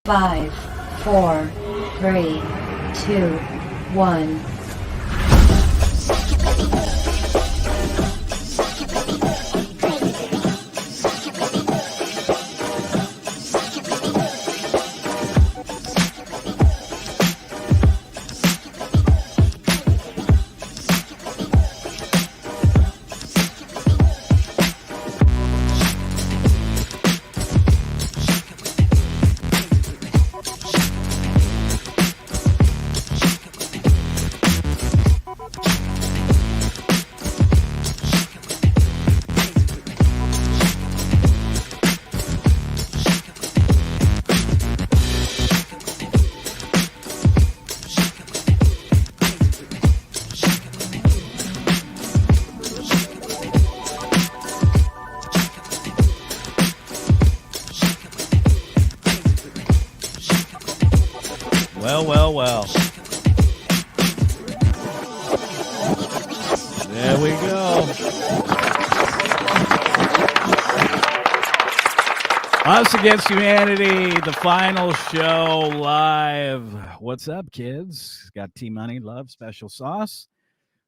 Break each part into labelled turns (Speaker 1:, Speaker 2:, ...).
Speaker 1: 5, 4, 3, 2, 1.
Speaker 2: Well. There we go. Us Against Humanity, the final show live. What's up, kids? Got T-Money, Love, Special Sauce.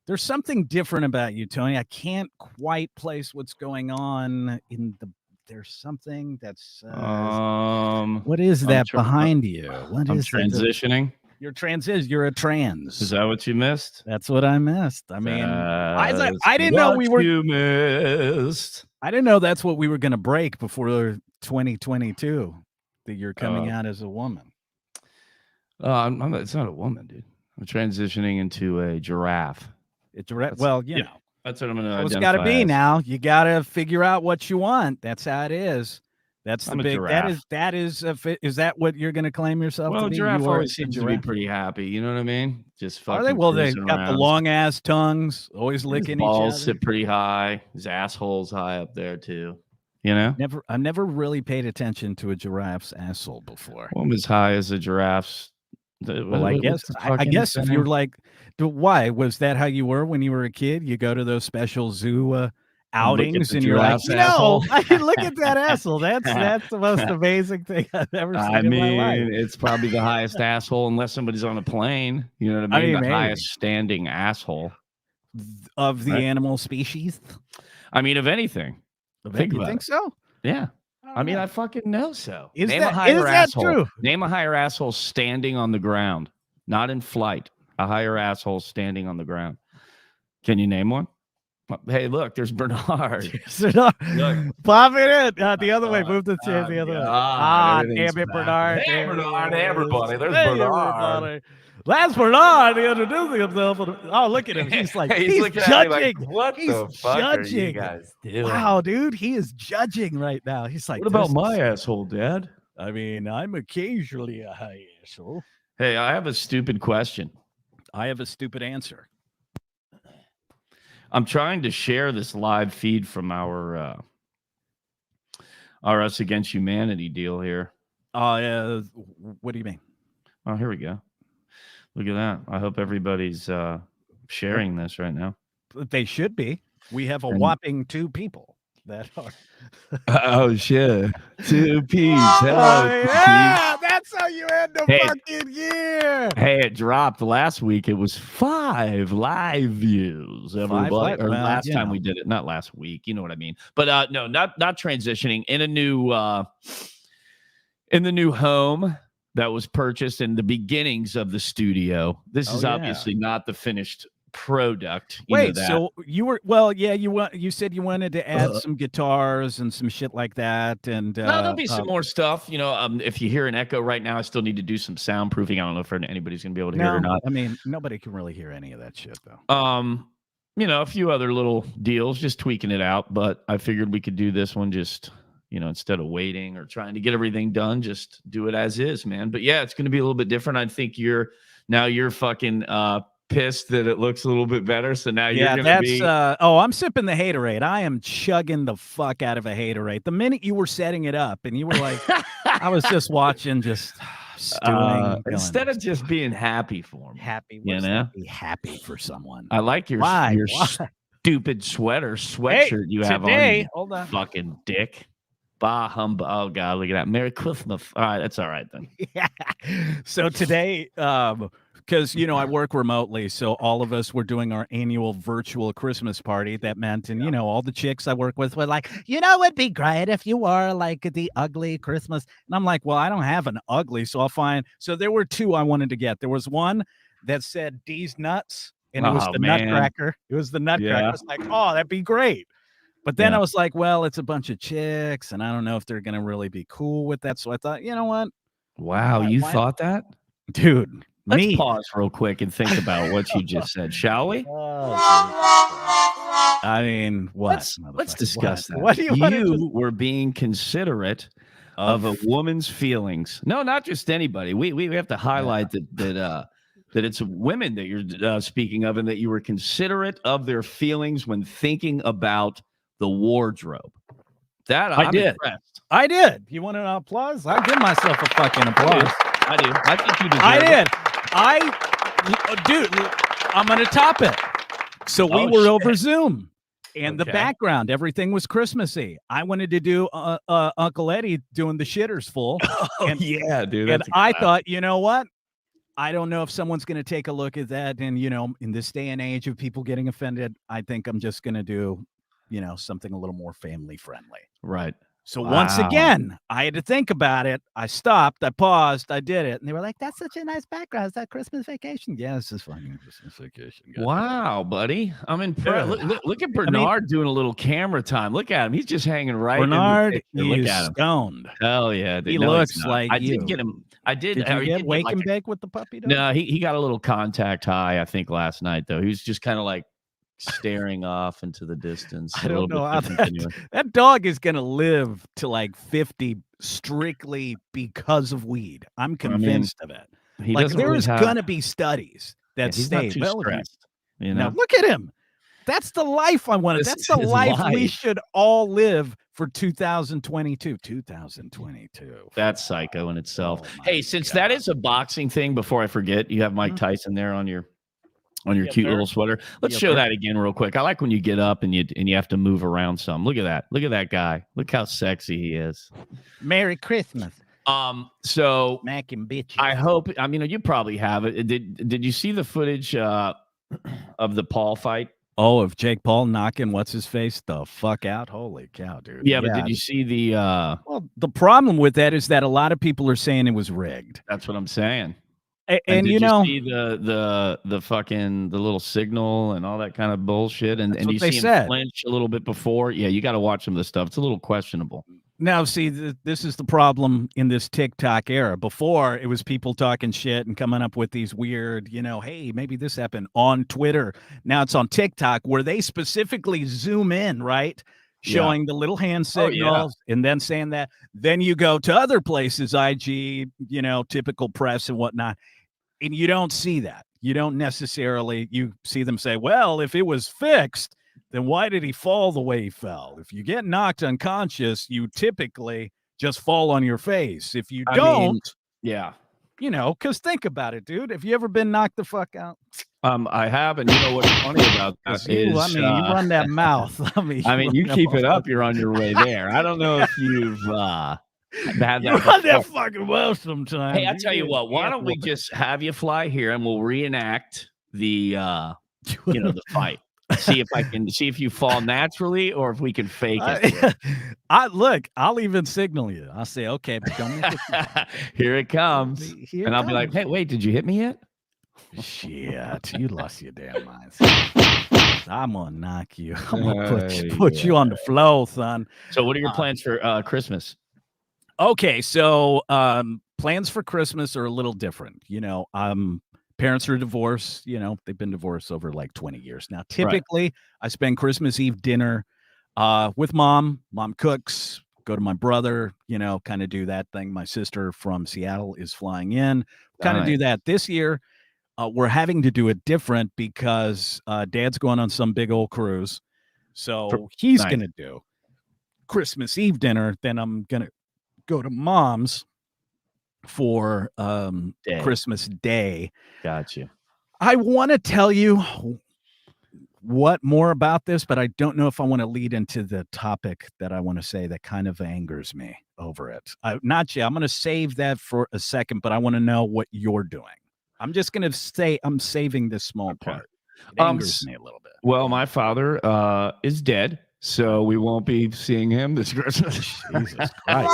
Speaker 2: There's something different about you, Tony. I can't quite place what's going on in the... There's something that's... what is that behind you? What
Speaker 3: I'm
Speaker 2: is
Speaker 3: transitioning.
Speaker 2: You're a trans.
Speaker 3: Is that what you missed?
Speaker 2: That's what I missed. I mean, I didn't know we were...
Speaker 3: You missed.
Speaker 2: I didn't know that's what we were going to break before 2022, that you're coming out as a woman.
Speaker 3: It's not a woman, dude. I'm transitioning into a giraffe.
Speaker 2: Well, you know.
Speaker 3: That's what I'm going to
Speaker 2: It's got to be as. Now. You got to figure out what you want. That's how it is. That's the big. Giraffe. Is that what you're going to claim yourself to be?
Speaker 3: Giraffe always seems to be pretty happy. You know what I mean? Just fucking.
Speaker 2: Are they? Well, they got the long ass tongues, always licking each other.
Speaker 3: Balls sit pretty high. His asshole's high up there too. You know?
Speaker 2: I've never really paid attention to a giraffe's asshole before.
Speaker 3: Well, I'm as high as a giraffe's.
Speaker 2: Well, I guess if you're like, why was that how you were when you were a kid? You go to those special zoo outings and you're like, I can look at that asshole. That's the most amazing thing I've ever seen in my life.
Speaker 3: It's probably the highest asshole unless somebody's on a plane. You know what I mean? The highest standing asshole
Speaker 2: of the animal species.
Speaker 3: I mean, of anything.
Speaker 2: You think so?
Speaker 3: Yeah. I mean, I fucking know so.
Speaker 2: Is that true?
Speaker 3: Name a higher asshole standing on the ground, not in flight. A higher asshole standing on the ground. Can you name one? Hey, look, there's Bernard.
Speaker 2: Look. Pop it in. The other way. Move the chair the other way. Damn it, Bernard.
Speaker 3: Hey, Bernard. Hey, everybody. There's Bernard.
Speaker 2: Everybody. That's Bernard introducing himself. Oh, look at him. He's like, he's judging.
Speaker 3: Like, what the fuck judging. Are you guys doing?
Speaker 2: Wow, dude. He is judging right now. He's like,
Speaker 3: what about my asshole, Dad?
Speaker 2: I mean, I'm occasionally a high asshole.
Speaker 3: Hey, I have a stupid question.
Speaker 2: I have a stupid answer.
Speaker 3: I'm trying to share this live feed from our Us Against Humanity deal here.
Speaker 2: What do you mean?
Speaker 3: Oh, here we go. Look at that. I hope everybody's sharing this right now.
Speaker 2: They should be. We have a whopping 2 people that are.
Speaker 3: Oh, shit. 2 peas.
Speaker 2: Yeah, that's how you end the fucking year.
Speaker 3: Hey, it dropped last week. It was 5 live views. Everybody. Last time we did it. Not last week. You know what I mean? But no, not transitioning. In the new home that was purchased in the beginnings of the studio. This is obviously not the finished product.
Speaker 2: Wait, so you were you said you wanted to add some guitars and some shit like that, and
Speaker 3: no, there'll be some more stuff. You know, if you hear an echo right now, I still need to do some soundproofing. I don't know if anybody's gonna be able to hear it or not.
Speaker 2: I mean, nobody can really hear any of that shit though.
Speaker 3: You know, a few other little deals, just tweaking it out. But I figured we could do this one just. You know, instead of waiting or trying to get everything done, just do it as is, man. But yeah, it's going to be a little bit different. I think you're fucking pissed that it looks a little bit better. So now you're going to be.
Speaker 2: I'm sipping the Haterade. I am chugging the fuck out of a Haterade. The minute you were setting it up and you were like, I was just watching, just stewing.
Speaker 3: Instead of just being happy for me.
Speaker 2: Happy.
Speaker 3: You know?
Speaker 2: Be happy for someone.
Speaker 3: I like your stupid sweatshirt you have on.
Speaker 2: Hold on.
Speaker 3: Fucking dick. Bah humbug. Oh God, look at that. Merry Christmas. All right, that's all right then.
Speaker 2: Yeah. So today, because I work remotely, so all of us were doing our annual virtual Christmas party. That meant, and all the chicks I work with were like, it'd be great if you were like the ugly Christmas. And I'm like, well, I don't have an ugly, so I'll find. So there were two I wanted to get. There was one that said D's nuts, and it was
Speaker 3: Oh
Speaker 2: the
Speaker 3: man.
Speaker 2: Nutcracker. It was the Nutcracker.
Speaker 3: Yeah.
Speaker 2: I was like, oh, that'd be great. But then
Speaker 3: Yeah.
Speaker 2: I was like, well, it's a bunch of chicks, and I don't know if they're gonna really be cool with that. So I thought, you know what?
Speaker 3: Wow, you thought that?
Speaker 2: Dude,
Speaker 3: Let's
Speaker 2: me.
Speaker 3: pause real quick and think about what you just said, shall we?
Speaker 2: I mean, what?
Speaker 3: Let's discuss that.
Speaker 2: What do you want to
Speaker 3: You were being considerate of a woman's feelings. No, not just anybody. We have to highlight that it's women that you're speaking of, and that you were considerate of their feelings when thinking about the wardrobe. That I'm impressed.
Speaker 2: I did. You want an applause? I'll give myself a fucking applause.
Speaker 3: I do. I think you deserve
Speaker 2: I did. Dude, I'm going to top it. So we were over Zoom, and the background, everything was Christmassy. I wanted to do Uncle Eddie doing the shitters full.
Speaker 3: Yeah, dude.
Speaker 2: And I thought, you know what? I don't know if someone's going to take a look at that. And, in this day and age of people getting offended, I think I'm just going to do, something a little more family friendly.
Speaker 3: Right.
Speaker 2: So once again, I had to think about it. I stopped, I paused, I did it. And they were like, that's such a nice background. Is that Christmas Vacation? Yeah, it's just fucking Christmas Vacation.
Speaker 3: Wow, buddy. I'm impressed. Look at Bernard doing a little camera time. Look at him. He's just hanging right
Speaker 2: Bernard
Speaker 3: look
Speaker 2: is
Speaker 3: at him.
Speaker 2: Stoned.
Speaker 3: Hell yeah. Dude.
Speaker 2: He looks like
Speaker 3: I did get him. I did.
Speaker 2: Did you get wake and bake with the puppy dog?
Speaker 3: No, he got a little contact high, I think, last night, though. He was just kind of like staring off into the distance.
Speaker 2: I don't know how that dog is going to live to like 50 strictly because of weed. I'm convinced of it. Like there is going to be studies that say, well,
Speaker 3: stressed,
Speaker 2: now look at him. That's the life I wanted. That's the life we should all live for 2022. 2022.
Speaker 3: That's psycho in itself. Hey, since that is a boxing thing, before I forget, you have Mike Tyson there on your cute little sweater. Let's show that again real quick. I like when you get up and you have to move around some. Look at that. Look at that guy. Look how sexy he is.
Speaker 2: Merry Christmas.
Speaker 3: So
Speaker 2: Mac and bitch.
Speaker 3: I hope. I mean, you probably have it. Did you see the footage of the Paul fight?
Speaker 2: Oh, of Jake Paul knocking what's his face the fuck out? Holy cow, dude!
Speaker 3: Yeah, but did you see the?
Speaker 2: Well, the problem with that is that a lot of people are saying it was rigged.
Speaker 3: That's what I'm saying.
Speaker 2: And
Speaker 3: did you see the fucking the little signal and all that kind of bullshit, and you see him flinch a little bit before. Yeah, you got to watch some of this stuff. It's a little questionable.
Speaker 2: Now, see, this is the problem in this TikTok era. Before, it was people talking shit and coming up with these weird, hey, maybe this happened on Twitter. Now it's on TikTok where they specifically zoom in, right? Showing the little hand signals and then saying that. Then you go to other places, IG, typical press and whatnot, and you don't see that. You don't necessarily, you see them say, well, if it was fixed, then why did he fall the way he fell? If you get knocked unconscious, you typically just fall on your face. If you don't, because think about it, dude. Have you ever been knocked the fuck out?
Speaker 3: I have, and you know what's funny about that is,
Speaker 2: you run that mouth.
Speaker 3: You keep it up, you're on your way there. I don't know if you've had that.
Speaker 2: You run that fucking mouth sometimes.
Speaker 3: Hey, I tell you what. Why don't we just have you fly here and we'll reenact the the fight. See if you fall naturally or if we can fake it.
Speaker 2: I'll even signal you. I'll say, okay, but don't make it.
Speaker 3: Here it comes. I'll be like, hey, wait, did you hit me yet?
Speaker 2: Shit, you lost your damn mind. I'm gonna knock you. I'm gonna put you on the floor, son.
Speaker 3: So what are your plans for Christmas?
Speaker 2: Okay, so plans for Christmas are a little different. Parents are divorced. They've been divorced over like 20 years now. Typically, I spend Christmas Eve dinner with mom. Mom cooks. Go to my brother. Kind of do that thing. My sister from Seattle is flying in. Kind of do that this year. We're having to do it different because Dad's going on some big old cruise, so he's gonna do Christmas Eve dinner. Then I'm gonna go to Mom's for Christmas Day.
Speaker 3: Got you.
Speaker 2: I want to tell you what more about this, but I don't know if I want to lead into the topic that I want to say that kind of angers me over it. Not yet. I'm going to save that for a second, but I want to know what you're doing. I'm just going to say I'm saving this small part. It angers me a little bit.
Speaker 3: Well, my father is dead, so we won't be seeing him this Christmas.
Speaker 2: Jesus Christ.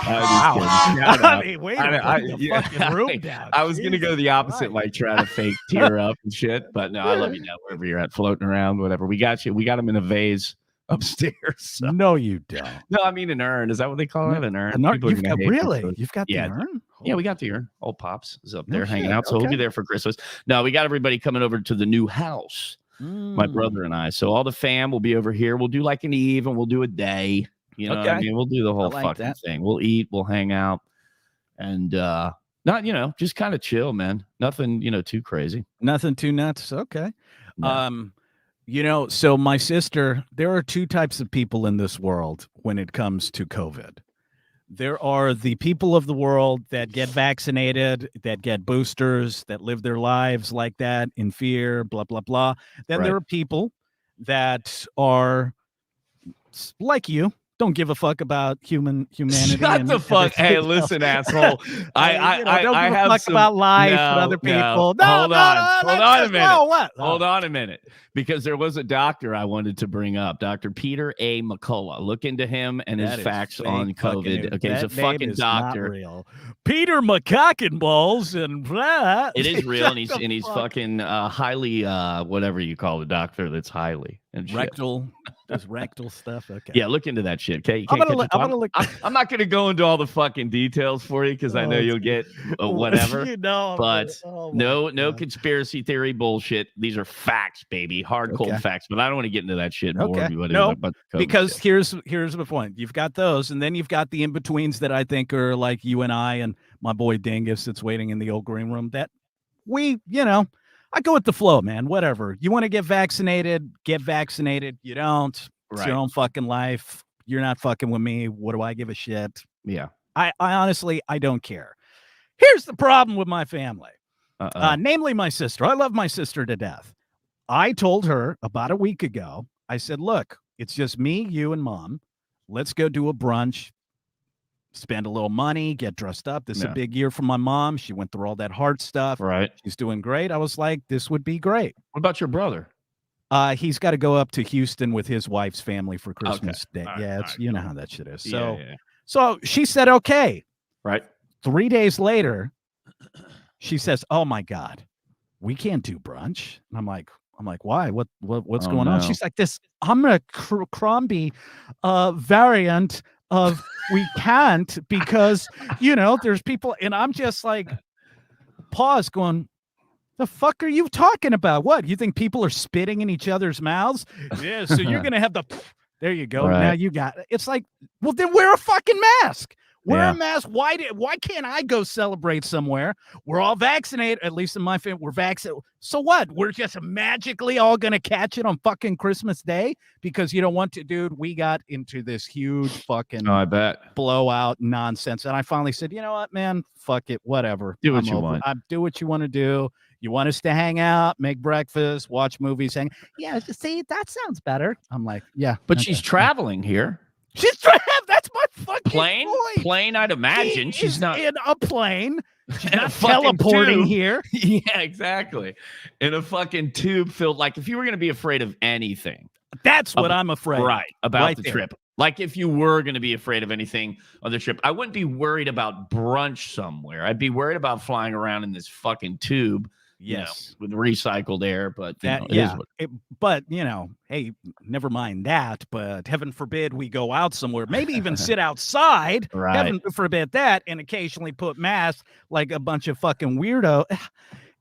Speaker 3: I
Speaker 2: mean, wait a fucking room down.
Speaker 3: I was going to go the opposite, like try to fake tear up and shit, but no, I love you now, wherever you're at, floating around, whatever. We got you. We got him in a vase upstairs. So.
Speaker 2: No, you don't.
Speaker 3: No, I mean an urn. Is that what they call it? An urn?
Speaker 2: You've got the urn?
Speaker 3: Yeah, we got the urn. Old Pops is up there hanging out, so he'll be there for Christmas. No, we got everybody coming over to the new house. My brother and I. So all the fam will be over here. We'll do like an eve and we'll do a day. You know what I mean? We'll do the whole fucking thing. We'll eat, we'll hang out, and not, just kind of chill, man. Nothing, too crazy.
Speaker 2: Nothing too nuts. Okay.
Speaker 3: No.
Speaker 2: So my sister, there are two types of people in this world when it comes to COVID. There are the people of the world that get vaccinated, that get boosters, that live their lives like that in fear, blah, blah, blah. Then there are people that are like you, don't give a fuck about humanity.
Speaker 3: Shut the fuck. Hey, listen, asshole. I
Speaker 2: don't give
Speaker 3: have
Speaker 2: a fuck about life and other people.
Speaker 3: Hold on a minute. Hold on a minute. Because there was a doctor I wanted to bring up, Dr. Peter A. McCullough. Look into him and his facts on COVID. Okay, he's a fucking doctor.
Speaker 2: Real. Peter McCockenballs and blah.
Speaker 3: It is real, and he's fucking highly whatever you call the doctor that's highly and
Speaker 2: rectal. Does rectal stuff. Okay.
Speaker 3: Yeah, look into that shit. Okay.
Speaker 2: I'm
Speaker 3: not gonna go into all the fucking details for you because I know you'll get whatever. But no conspiracy theory bullshit. These are facts, baby. Hard cold facts. But I don't want to get into that shit.
Speaker 2: Because here's the point. You've got those, and then you've got the in-betweens that I think are like you and I and my boy Dingus that's waiting in the old green room. That I go with the flow, man. Whatever. You want to get vaccinated, get vaccinated. You don't. It's your own fucking life. You're not fucking with me. What do I give a shit?
Speaker 3: Yeah.
Speaker 2: I honestly, I don't care. Here's the problem with my family. Namely my sister. I love my sister to death. I told her about a week ago, I said, look, it's just me, you, and mom. Let's go do a brunch. Spend a little money, get dressed up. This is a big year for my mom. She went through all that hard stuff.
Speaker 3: Right.
Speaker 2: She's doing great. I was like, this would be great.
Speaker 3: What about your brother?
Speaker 2: He's got to go up to Houston with his wife's family for Christmas Day. You know how that shit is. So she said, okay.
Speaker 3: Right.
Speaker 2: 3 days later, she says, oh my God, we can't do brunch. And I'm like, why? What's going on? She's like, this Omicron variant of we can't because there's people, and I'm just like pause going, the fuck are you talking about? What, you think people are spitting in each other's mouths? Yeah, so you're gonna have there you go. Now you got it. It's like, well, then wear a fucking mask. Wear a mask. Why can't I go celebrate somewhere? We're all vaccinated, at least in my family. We're vaccinated. So what? We're just magically all gonna catch it on fucking Christmas Day because you don't want to, dude. We got into this huge fucking
Speaker 3: I bet
Speaker 2: blowout nonsense, and I finally said, you know what, man, fuck it, whatever.
Speaker 3: Do what you want.
Speaker 2: Do what you want to do. You want us to hang out, make breakfast, watch movies, yeah. See, that sounds better. I'm like, yeah,
Speaker 3: but she's traveling here.
Speaker 2: She's traveling. That's my fucking
Speaker 3: plane. I'd imagine she's not
Speaker 2: in a plane. She's not teleporting here.
Speaker 3: Yeah, exactly. In a fucking tube filled. Like if you were going to be afraid of anything,
Speaker 2: that's what I'm afraid.
Speaker 3: Right about the trip. Like if you were going to be afraid of anything on the trip, I wouldn't be worried about brunch somewhere. I'd be worried about flying around in this fucking tube.
Speaker 2: Yes,
Speaker 3: with recycled air, but hey, never mind that. But heaven forbid we go out somewhere, maybe even sit outside. Right.
Speaker 2: Heaven forbid that, and occasionally put masks like a bunch of fucking weirdo.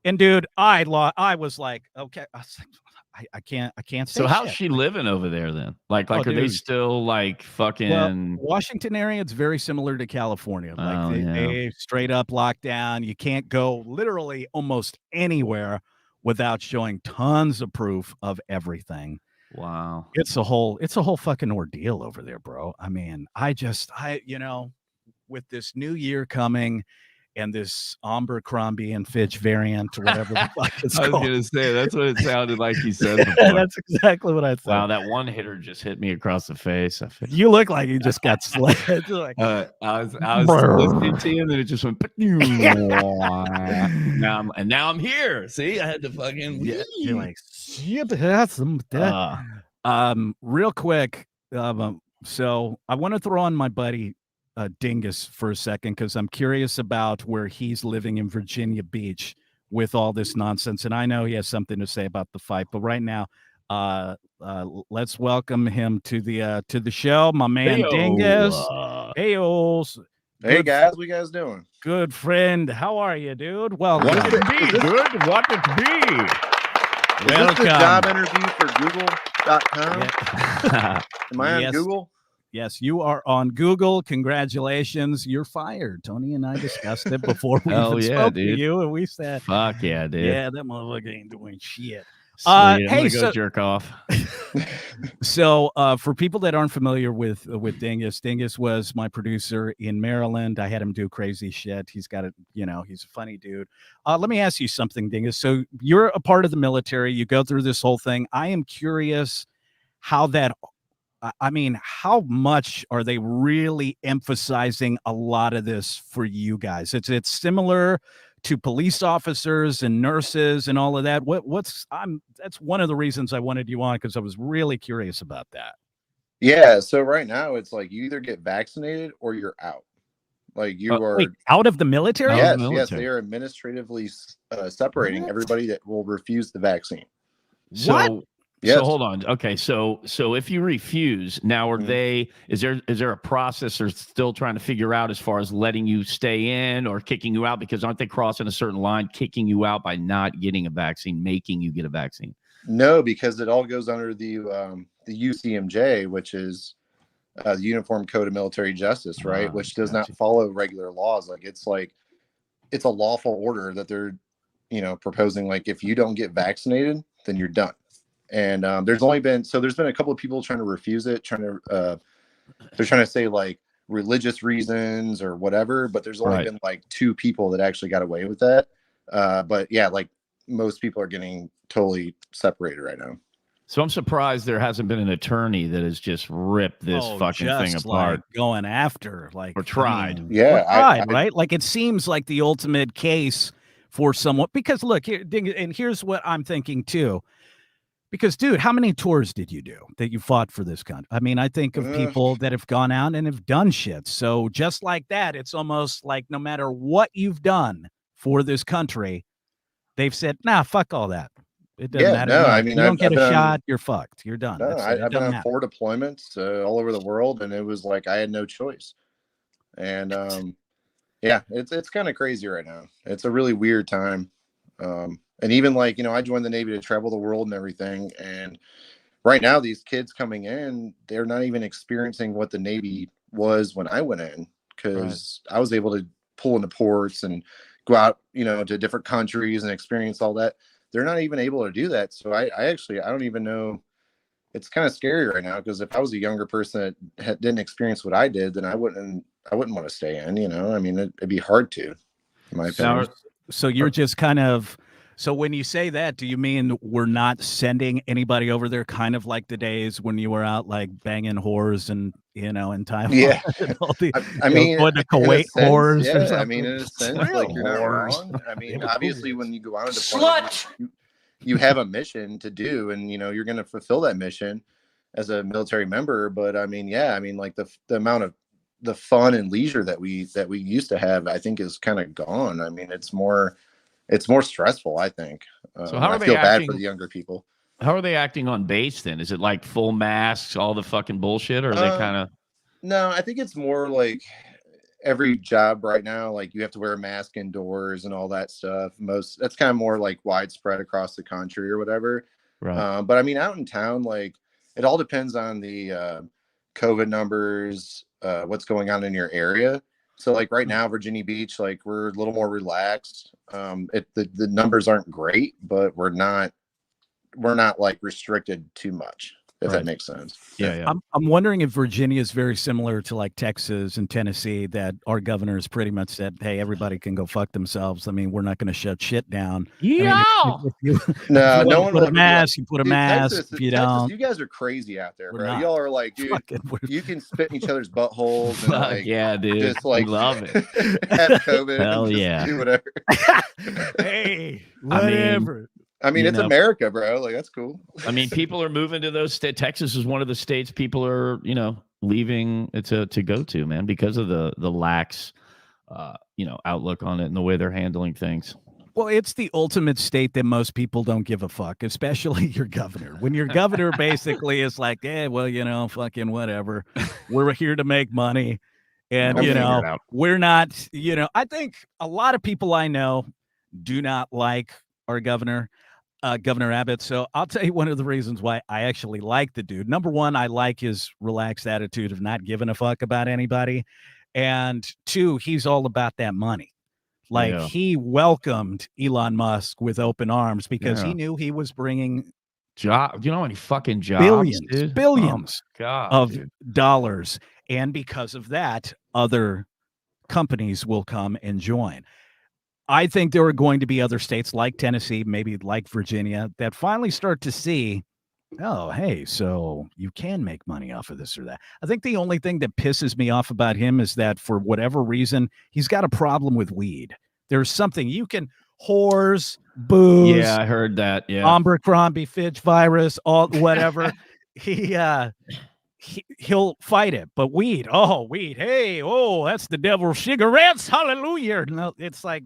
Speaker 2: And dude, I was like, okay, I can't say.
Speaker 3: So how's she living over there then? Like are they still like fucking?
Speaker 2: Well, Washington area, it's very similar to California. Like they straight up lockdown. You can't go literally almost anywhere without showing tons of proof of everything.
Speaker 3: Wow,
Speaker 2: it's a whole fucking ordeal over there, bro. I mean, with this new year coming, and this Abercrombie and Fitch variant, or whatever the fuck it's
Speaker 3: I was
Speaker 2: called.
Speaker 3: gonna say that's what it sounded like you said before.
Speaker 2: That's exactly what I thought.
Speaker 3: Wow, that one hitter just hit me across the face.
Speaker 2: You look like you just got slayed. Like,
Speaker 3: I was listening to you, and then it just went. now I'm here. See, I had to fucking.
Speaker 2: yeah, you're like, shit, that's some. Real quick. So I want to throw on my buddy Dingus for a second, because I'm curious about where he's living in Virginia Beach with all this nonsense, and I know he has something to say about the fight. But right now, let's welcome him to the show, my man Dingus.
Speaker 4: Hey guys, what you guys doing?
Speaker 2: Good friend, how are you, dude? Welcome.
Speaker 3: What it be, good? What it be?
Speaker 4: Is this the job interview for Google.com?
Speaker 2: Yeah.
Speaker 4: Am I on Google?
Speaker 2: Yes, you are on Google. Congratulations. You're fired. Tony and I discussed it before we even spoke to you, and we said,
Speaker 3: fuck yeah, dude.
Speaker 2: Yeah, that motherfucker ain't doing shit.
Speaker 3: I'm gonna go jerk off.
Speaker 2: So for people that aren't familiar with Dingus was my producer in Maryland. I had him do crazy shit. He's got it, he's a funny dude. Let me ask you something, Dingus. So you're a part of the military. You go through this whole thing. I am curious how much are they really emphasizing a lot of this for you guys? It's similar to police officers and nurses and all of that. That's one of the reasons I wanted you on, because I was really curious about that.
Speaker 4: Yeah. So right now it's like you either get vaccinated or you're out. Like you are
Speaker 2: out of the military.
Speaker 4: Yes, they are administratively separating everybody that will refuse the vaccine.
Speaker 3: So. Yes. So hold on. Okay. So if you refuse, now is there a process they're still trying to figure out as far as letting you stay in or kicking you out? Because aren't they crossing a certain line, kicking you out by not getting a vaccine, making you get a vaccine?
Speaker 4: No, because it all goes under the UCMJ, which is the Uniform Code of Military Justice, right? Which does not follow regular laws. Like it's a lawful order that they're, proposing. Like if you don't get vaccinated, then you're done. And there's been a couple of people trying to refuse it, they're trying to say like religious reasons or whatever, but there's only been like 2 people that actually got away with that. But yeah, like most people are getting totally separated right now.
Speaker 3: So I'm surprised there hasn't been an attorney that has just ripped this fucking thing apart,
Speaker 2: going after
Speaker 3: or tried.
Speaker 2: Right? Like it seems like the ultimate case for someone, because look here, and here's what I'm thinking too. Because, dude, how many tours did you do that you fought for this country? I mean, I think of people that have gone out and have done shit. So just like that, it's almost like no matter what you've done for this country, they've said, nah, fuck all that. It doesn't matter.
Speaker 4: No, I mean,
Speaker 2: you don't get a shot, you're fucked. You're done.
Speaker 4: No, I've been on 4 deployments all over the world, and it was like I had no choice. And, yeah, it's kind of crazy right now. It's a really weird time. And even like, I joined the Navy to travel the world and everything. And right now, these kids coming in, they're not even experiencing what the Navy was when I went in, because I was able to pull into ports and go out, to different countries and experience all that. They're not even able to do that. So I don't even know. It's kind of scary right now, because if I was a younger person that didn't experience what I did, then I wouldn't want to stay in, I mean, it'd be hard to, in my opinion.
Speaker 2: So you're just kind of. So when you say that, do you mean we're not sending anybody over there, kind of like the days when you were out like banging whores and, in Thailand?
Speaker 4: Yeah. I mean,
Speaker 2: going to Kuwait whores.
Speaker 4: Yeah, I mean, in a sense, like you're not wrong. I mean, obviously when you go out on deployment, you have a mission to do, and, you're going to fulfill that mission as a military member. But I mean, yeah, I mean, like the amount of the fun and leisure that we used to have, I think is kind of gone. I mean, it's more stressful, I think.
Speaker 3: So how are
Speaker 4: I feel bad for the younger people.
Speaker 3: How are they acting on base then? Is it like full masks, all the fucking bullshit, or are they kind of?
Speaker 4: No, I think it's more like every job right now, like you have to wear a mask indoors and all that stuff. That's kind of more like widespread across the country or whatever.
Speaker 3: Right.
Speaker 4: But I mean, out in town, like it all depends on the COVID numbers, what's going on in your area. So like right now, Virginia Beach, like we're a little more relaxed. The numbers aren't great, but we're not like restricted too much. if
Speaker 3: Right.
Speaker 4: that makes sense.
Speaker 3: Yeah.
Speaker 2: I'm wondering if Virginia is very similar to like Texas and Tennessee, that our governors pretty much said, "Hey, everybody can go fuck themselves. I mean, we're not going to shut shit down." I mean, if you
Speaker 4: No,
Speaker 2: if
Speaker 4: no
Speaker 2: you
Speaker 4: one
Speaker 2: put
Speaker 4: will
Speaker 2: a
Speaker 4: ever be like,
Speaker 2: mask, you put a
Speaker 4: dude,
Speaker 2: mask. If you
Speaker 4: Texas,
Speaker 2: don't,
Speaker 4: you guys are crazy out there,
Speaker 2: we're
Speaker 4: bro.
Speaker 2: not.
Speaker 4: Y'all are like, dude,
Speaker 2: Fucking,
Speaker 4: you can spit in each other's buttholes and
Speaker 3: Fuck
Speaker 4: like
Speaker 3: yeah, dude.
Speaker 4: just
Speaker 3: We
Speaker 4: like
Speaker 3: love it.
Speaker 4: have COVID and
Speaker 3: Hell
Speaker 4: just
Speaker 3: yeah.
Speaker 4: do whatever.
Speaker 2: hey,
Speaker 3: I mean,
Speaker 2: whatever.
Speaker 4: I mean,
Speaker 3: You
Speaker 4: it's
Speaker 3: know.
Speaker 4: America, bro. Like that's cool.
Speaker 3: I mean, people are moving to those states. Texas is one of the states people are, leaving to go to, man, because of the lax, outlook on it and the way they're handling things.
Speaker 2: Well, it's the ultimate state that most people don't give a fuck, especially your governor. When your governor basically is like, well, fucking whatever. We're here to make money. And,
Speaker 3: We'll figure it out.
Speaker 2: we're not, I think a lot of people I know do not like our governor, Governor Abbott. So I'll tell you one of the reasons why I actually like the dude. Number one, I like his relaxed attitude of not giving a fuck about anybody. And two, he's all about that money. Like
Speaker 3: Yeah.
Speaker 2: he welcomed Elon Musk with open arms because he
Speaker 3: Yeah.
Speaker 2: knew he was bringing
Speaker 3: Job. You know how many fucking jobs, dude?
Speaker 2: billions
Speaker 3: Oh, God,
Speaker 2: of
Speaker 3: dude.
Speaker 2: dollars. And because of that, other companies will come and join. I think there are going to be other states like Tennessee, maybe like Virginia, that finally start to see, oh, hey, so you can make money off of this or that. I think the only thing that pisses me off about him is that for whatever reason, he's got a problem with weed. There's something you can whores, booze,
Speaker 3: Yeah, I heard that. Yeah.
Speaker 2: Abercrombie Fitch virus, all whatever. He'll fight it, but weed, hey, that's the devil's cigarettes, hallelujah. No, it's like,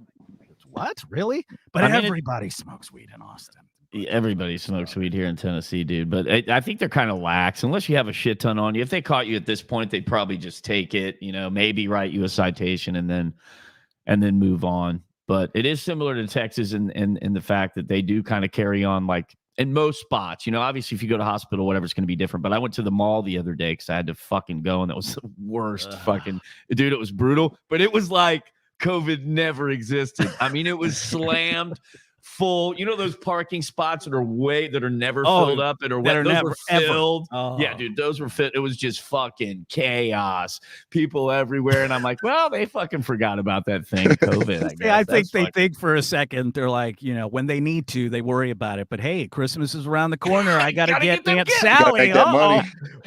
Speaker 2: what, really? But everybody smokes weed in Austin.
Speaker 3: Everybody smokes weed here in Tennessee, dude. But I think they're kind of lax unless you have a shit ton on you. If they caught you at this point, they'd probably just take it, maybe write you a citation and then move on. But it is similar to Texas in the fact that they do kind of carry on like in most spots. Obviously, if you go to hospital, whatever, it's going to be different. But I went to the mall the other day because I had to fucking go, and that was the worst fucking dude. It was brutal, but it was like COVID never existed. I mean, it was slammed full. Those parking spots that are never filled up and were filled. Yeah, dude, those were fit. It was just fucking chaos. People everywhere, and I'm like, well, they fucking forgot about that thing, COVID. I guess.
Speaker 2: I think they think for a second. They're like, when they need to, they worry about it. But hey, Christmas is around the corner. I gotta get Aunt Sally.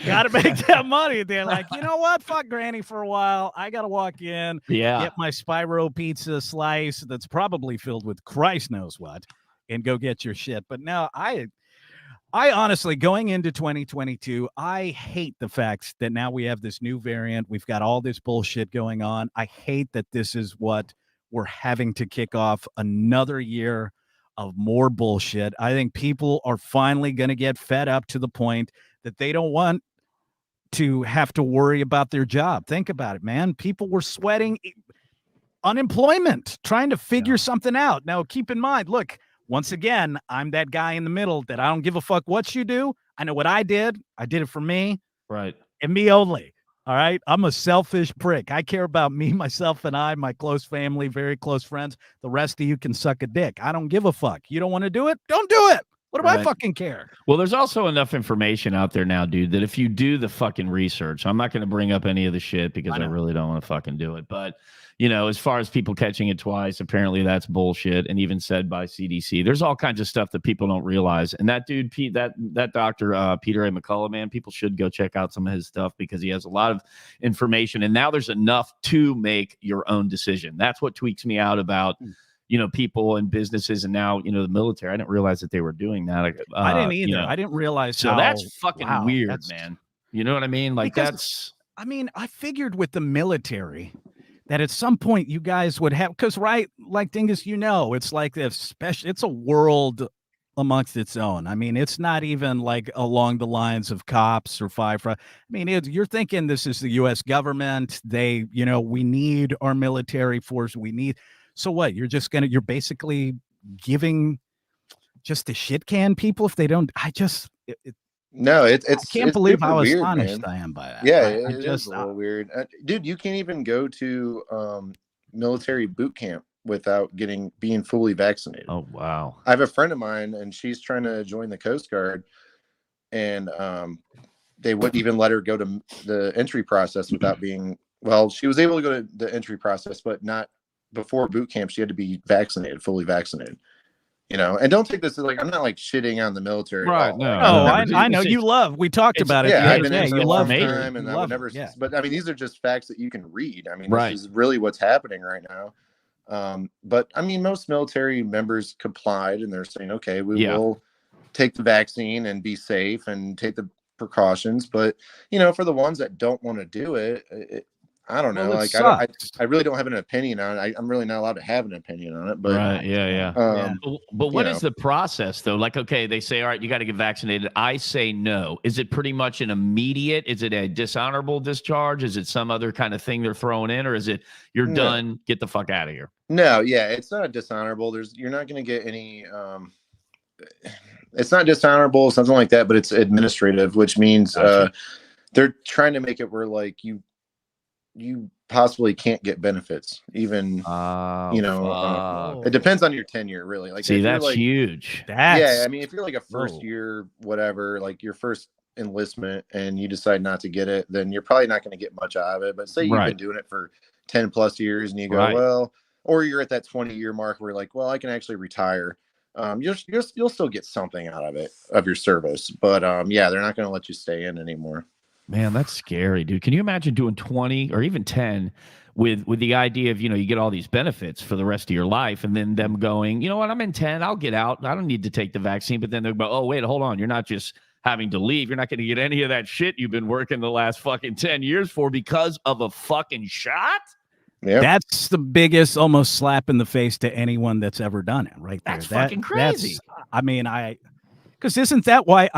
Speaker 2: Gotta make that money. They're like, you know what? Fuck Granny for a while. I gotta walk in.
Speaker 3: Yeah.
Speaker 2: Get my Spyro pizza slice that's probably filled with Christ knows what, and go get your shit. But no, I honestly, going into 2022, I hate the fact that now we have this new variant. We've got all this bullshit going on. I hate that this is what we're having to kick off another year of more bullshit. I think people are finally going to get fed up to the point that they don't want to have to worry about their job. Think about it, man. People were sweating unemployment, trying to figure something out. Now, keep in mind, look, once again, I'm that guy in the middle that I don't give a fuck what you do. I know what I did. I did it for me.
Speaker 3: Right.
Speaker 2: And me only. All right. I'm a selfish prick. I care about me, myself, and I, my close family, very close friends. The rest of you can suck a dick. I don't give a fuck. You don't want to do it? Don't do it. What do I fucking care?
Speaker 3: Well, there's also enough information out there now, dude, that if you do the fucking research, I'm not going to bring up any of the shit because I really don't want to fucking do it. But, as far as people catching it twice, apparently that's bullshit. And even said by CDC, there's all kinds of stuff that people don't realize. And that dude, that doctor, Peter A. McCullough, man, people should go check out some of his stuff because he has a lot of information. And now there's enough to make your own decision. That's what tweaks me out about people and businesses and now, the military. I didn't realize that they were doing that.
Speaker 2: I didn't either. I didn't realize.
Speaker 3: So that's fucking weird, man. You know what I mean? Like
Speaker 2: I figured with the military that at some point you guys would have, because like Dingus, it's like this special, it's a world amongst its own. I mean, it's not even like along the lines of cops or firefighter. I mean, you're thinking this is the U.S. government. They, we need our military force. So what? You're basically giving just the shit can people if they don't.
Speaker 4: No, I
Speaker 2: can't believe how
Speaker 4: weird,
Speaker 2: astonished
Speaker 4: man.
Speaker 2: I am by that.
Speaker 4: Yeah, it is a little weird. Dude, you can't even go to military boot camp without being fully vaccinated.
Speaker 3: Oh, wow.
Speaker 4: I have a friend of mine, and she's trying to join the Coast Guard. and they wouldn't even let her go to the entry process without being. Well, she was able to go to the entry process, but not before boot camp. She had to be vaccinated, fully vaccinated. And don't take this as like I'm not like shitting on the military.
Speaker 3: Right?
Speaker 4: At all.
Speaker 3: No,
Speaker 2: I know you love. We talked about it.
Speaker 4: Yeah,
Speaker 2: the
Speaker 4: I've
Speaker 2: other
Speaker 4: been
Speaker 2: day.
Speaker 4: in for
Speaker 2: You
Speaker 4: a
Speaker 2: love
Speaker 4: long
Speaker 2: it.
Speaker 4: time, and I would never.
Speaker 2: Yeah.
Speaker 4: But I mean, these are just facts that you can read. I mean,
Speaker 3: Right.
Speaker 4: this is really what's happening right now. But I mean, most military members complied, and they're saying, okay, we will take the vaccine and be safe and take the precautions. But for the ones that don't want to do it, I don't know.
Speaker 2: Well,
Speaker 4: I really don't have an opinion on it. I'm really not allowed to have an opinion on it. But
Speaker 3: right, yeah. But what is the process though? Like, okay, they say, all right, you got to get vaccinated. I say no. Is it pretty much an immediate? Is it a dishonorable discharge? Is it some other kind of thing they're throwing in, or is it you're done? Get the fuck out of here.
Speaker 4: No, yeah, it's not dishonorable. You're not going to get any. It's not dishonorable, something like that, but it's administrative, which means they're trying to make it where like you possibly can't get benefits, even it depends on your tenure, really. Like,
Speaker 3: see, that's like, huge.
Speaker 4: I mean, if you're like a first year, whatever, like your first enlistment, and you decide not to get it, then you're probably not going to get much out of it. But say you've been doing it for 10 plus years, and you go, well, or you're at that 20-year mark where you're like, well, I can actually retire. You'll still get something out of it, of your service, but they're not going to let you stay in anymore.
Speaker 3: Man, that's scary, dude. Can you imagine doing 20 or even 10 with the idea of, you get all these benefits for the rest of your life, and then them going, you know what, I'm in 10, I'll get out. I don't need to take the vaccine. But then they'll go, oh, wait, hold on. You're not just having to leave. You're not going to get any of that shit you've been working the last fucking 10 years for because of a fucking shot.
Speaker 4: Yeah.
Speaker 2: That's the biggest almost slap in the face to anyone that's ever done it, right there.
Speaker 3: That's fucking crazy.
Speaker 2: Because isn't that why,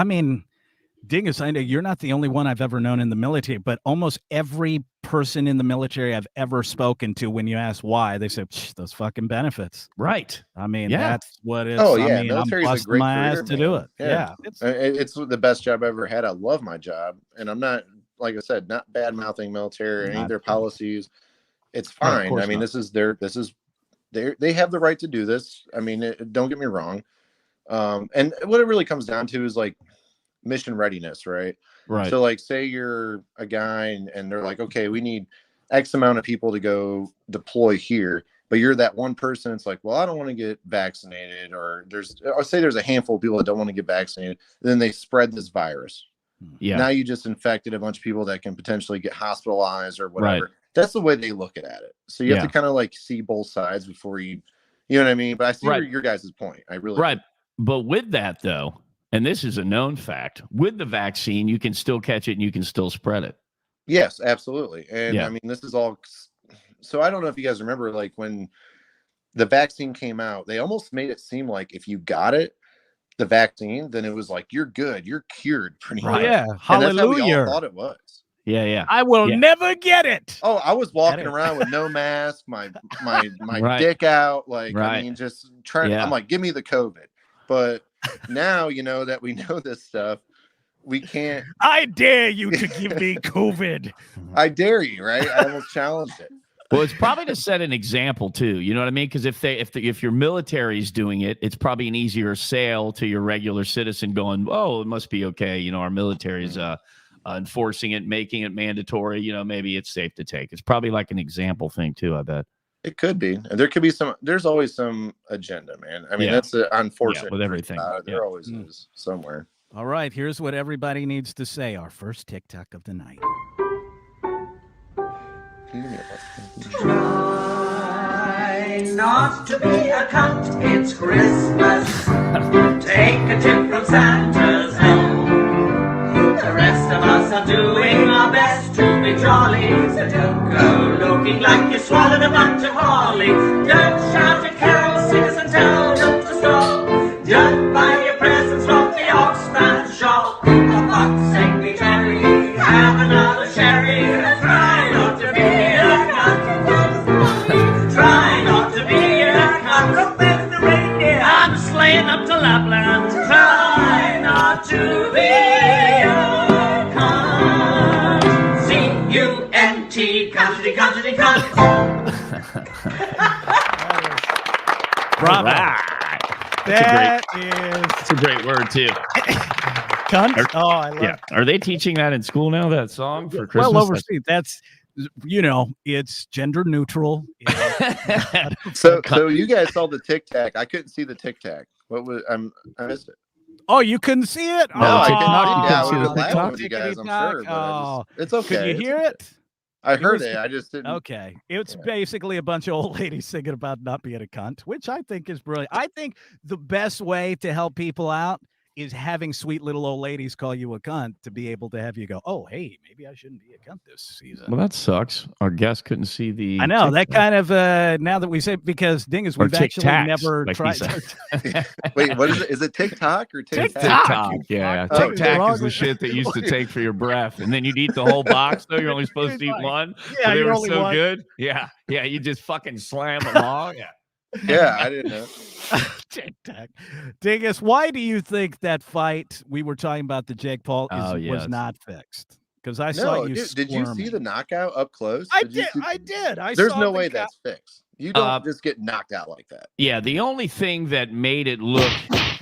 Speaker 2: Dingus, I know you're not the only one I've ever known in the military, but almost every person in the military I've ever spoken to, when you ask why, they say, those fucking benefits.
Speaker 3: Right.
Speaker 2: That's what it's.
Speaker 4: Military
Speaker 2: I'm
Speaker 4: is a great
Speaker 2: my
Speaker 4: career,
Speaker 2: ass to do it. Yeah.
Speaker 4: It's the best job I ever had. I love my job, and I'm not, like I said, not bad mouthing military or any of their policies. It's fine.
Speaker 3: No,
Speaker 4: I mean, they have the right to do this. I mean, don't get me wrong. And what it really comes down to is like mission readiness, right? So like, say you're a guy and they're like, okay, we need X amount of people to go deploy here, but you're that one person. It's like, well, I don't want to get vaccinated, or say there's a handful of people that don't want to get vaccinated. Then they spread this virus. Yeah. Now you just infected a bunch of people that can potentially get hospitalized or whatever. Right. That's the way they look at it. So you have to kind of like see both sides before you know what I mean? But I see your guys' point. I really do.
Speaker 3: But with that though, and this is a known fact, with the vaccine, you can still catch it and you can still spread it.
Speaker 4: Yes, absolutely. And I mean, this is all. So I don't know if you guys remember, like when the vaccine came out, they almost made it seem like if you got it, the vaccine, then it was like, you're good, you're cured pretty much.
Speaker 2: Yeah.
Speaker 4: And
Speaker 2: hallelujah.
Speaker 4: that's how we all thought it was.
Speaker 3: Yeah.
Speaker 2: I will never get it.
Speaker 4: Oh, I was walking around with no mask, my dick out, like I mean, just trying. I'm like, give me the COVID. But now, that we know this stuff, we can't.
Speaker 2: I dare you to give me COVID.
Speaker 4: I dare you, right? I almost challenged it.
Speaker 3: Well, it's probably to set an example too. You know what I mean? Because if your military's doing it, it's probably an easier sale to your regular citizen going, oh, it must be okay. Our military is enforcing it, making it mandatory. Maybe it's safe to take. It's probably like an example thing too, I bet.
Speaker 4: It could be. There could be there's always some agenda, man. I mean, that's unfortunate.
Speaker 3: With everything.
Speaker 4: There always is somewhere.
Speaker 2: All right. Here's what everybody needs to say. Our first TikTok of the night.
Speaker 5: Try not to be a cunt, it's Christmas. Take a tip from Santa's helm. The rest of us are doing our best to be jolly. So don't go looking like you swallowed a bunch of holly. Don't shout at carols, sing us and tell them to stop. Just buy your presents from the Oxfam shop. A box secretary, have another sherry, and try not to be a cunt. Try not to be a cunt. With the reindeer, I'm sleighing up to Lapland. Try not to be a cunt. C-U-N-T, country, country, cunt.
Speaker 2: Bravo.
Speaker 3: That's a great word too.
Speaker 2: Cunt. Oh, I love
Speaker 3: Yeah. Are they teaching that in school now? That song for Christmas?
Speaker 2: Well, overseas. That's, it's gender neutral.
Speaker 4: So you guys saw the Tic Tac. I couldn't see the Tic Tac. What was I missed it.
Speaker 2: Oh, you couldn't see it?
Speaker 3: No,
Speaker 2: oh,
Speaker 3: I did not. You
Speaker 4: Yeah, I
Speaker 3: couldn't
Speaker 4: would
Speaker 3: see
Speaker 4: have
Speaker 3: the
Speaker 4: been laughing
Speaker 3: TikTok?
Speaker 4: with you guys, I'm sure, but
Speaker 2: Oh,
Speaker 4: it's okay.
Speaker 2: could you
Speaker 4: It's
Speaker 2: hear
Speaker 4: okay.
Speaker 2: it?
Speaker 4: I heard
Speaker 2: was-
Speaker 4: it. I just didn't.
Speaker 2: Okay. It's
Speaker 4: Yeah.
Speaker 2: basically a bunch of old ladies singing about not being a cunt, which I think is brilliant. I think the best way to help people out is having sweet little old ladies call you a cunt to be able to have you go, oh, hey, maybe I shouldn't be a cunt this season.
Speaker 3: Well, that sucks. Our guest couldn't see the.
Speaker 2: I know that
Speaker 3: TikTok.
Speaker 2: kind of now that we say, because Dingus,
Speaker 3: Or
Speaker 2: we've actually
Speaker 3: Tic-Tacs,
Speaker 2: never
Speaker 3: like he
Speaker 2: tried.
Speaker 3: said.
Speaker 4: Wait, what is it? Is it TikTok or Tic Tac?
Speaker 3: TikTok. Yeah.
Speaker 4: Oh,
Speaker 3: Tic Tac
Speaker 2: wrong
Speaker 3: is the
Speaker 2: with-
Speaker 3: shit that used to take for your breath. And then you'd eat the whole box, though. You're only supposed to eat
Speaker 2: Right.
Speaker 3: one.
Speaker 2: Yeah,
Speaker 3: but they
Speaker 2: you're
Speaker 3: were
Speaker 2: only
Speaker 3: so
Speaker 2: one.
Speaker 3: good. Yeah. Yeah. You just fucking slam them all. Yeah.
Speaker 4: Yeah, I didn't know.
Speaker 2: Tic-tac. Dingus, why do you think that fight we were talking about, the Jake Paul,
Speaker 3: Oh, yeah,
Speaker 2: was
Speaker 3: it's-
Speaker 2: not fixed? Because I saw
Speaker 4: No,
Speaker 2: you.
Speaker 4: dude, did you see the
Speaker 2: squirming.
Speaker 4: knockout up close?
Speaker 2: I
Speaker 4: Did you
Speaker 2: did.
Speaker 4: see-
Speaker 2: I did. I
Speaker 4: There's
Speaker 2: saw
Speaker 4: no
Speaker 2: the
Speaker 4: way
Speaker 2: guy-
Speaker 4: that's fixed. You don't
Speaker 3: Uh,
Speaker 4: just get knocked out like that.
Speaker 3: Yeah, the only thing that made it look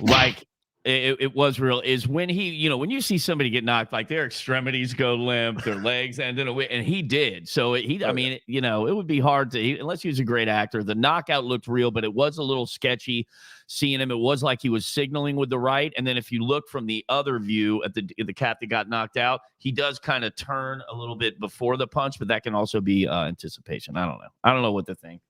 Speaker 3: like it was real is when he, when you see somebody get knocked, like their extremities go limp, their legs end in a way, and he did. So I mean, it would be hard to, unless he was a great actor. The knockout looked real, but it was a little sketchy seeing him. It was like he was signaling with the right, and then if you look from the other view at the cat that got knocked out, he does kind of turn a little bit before the punch, but that can also be anticipation. I don't know what to think.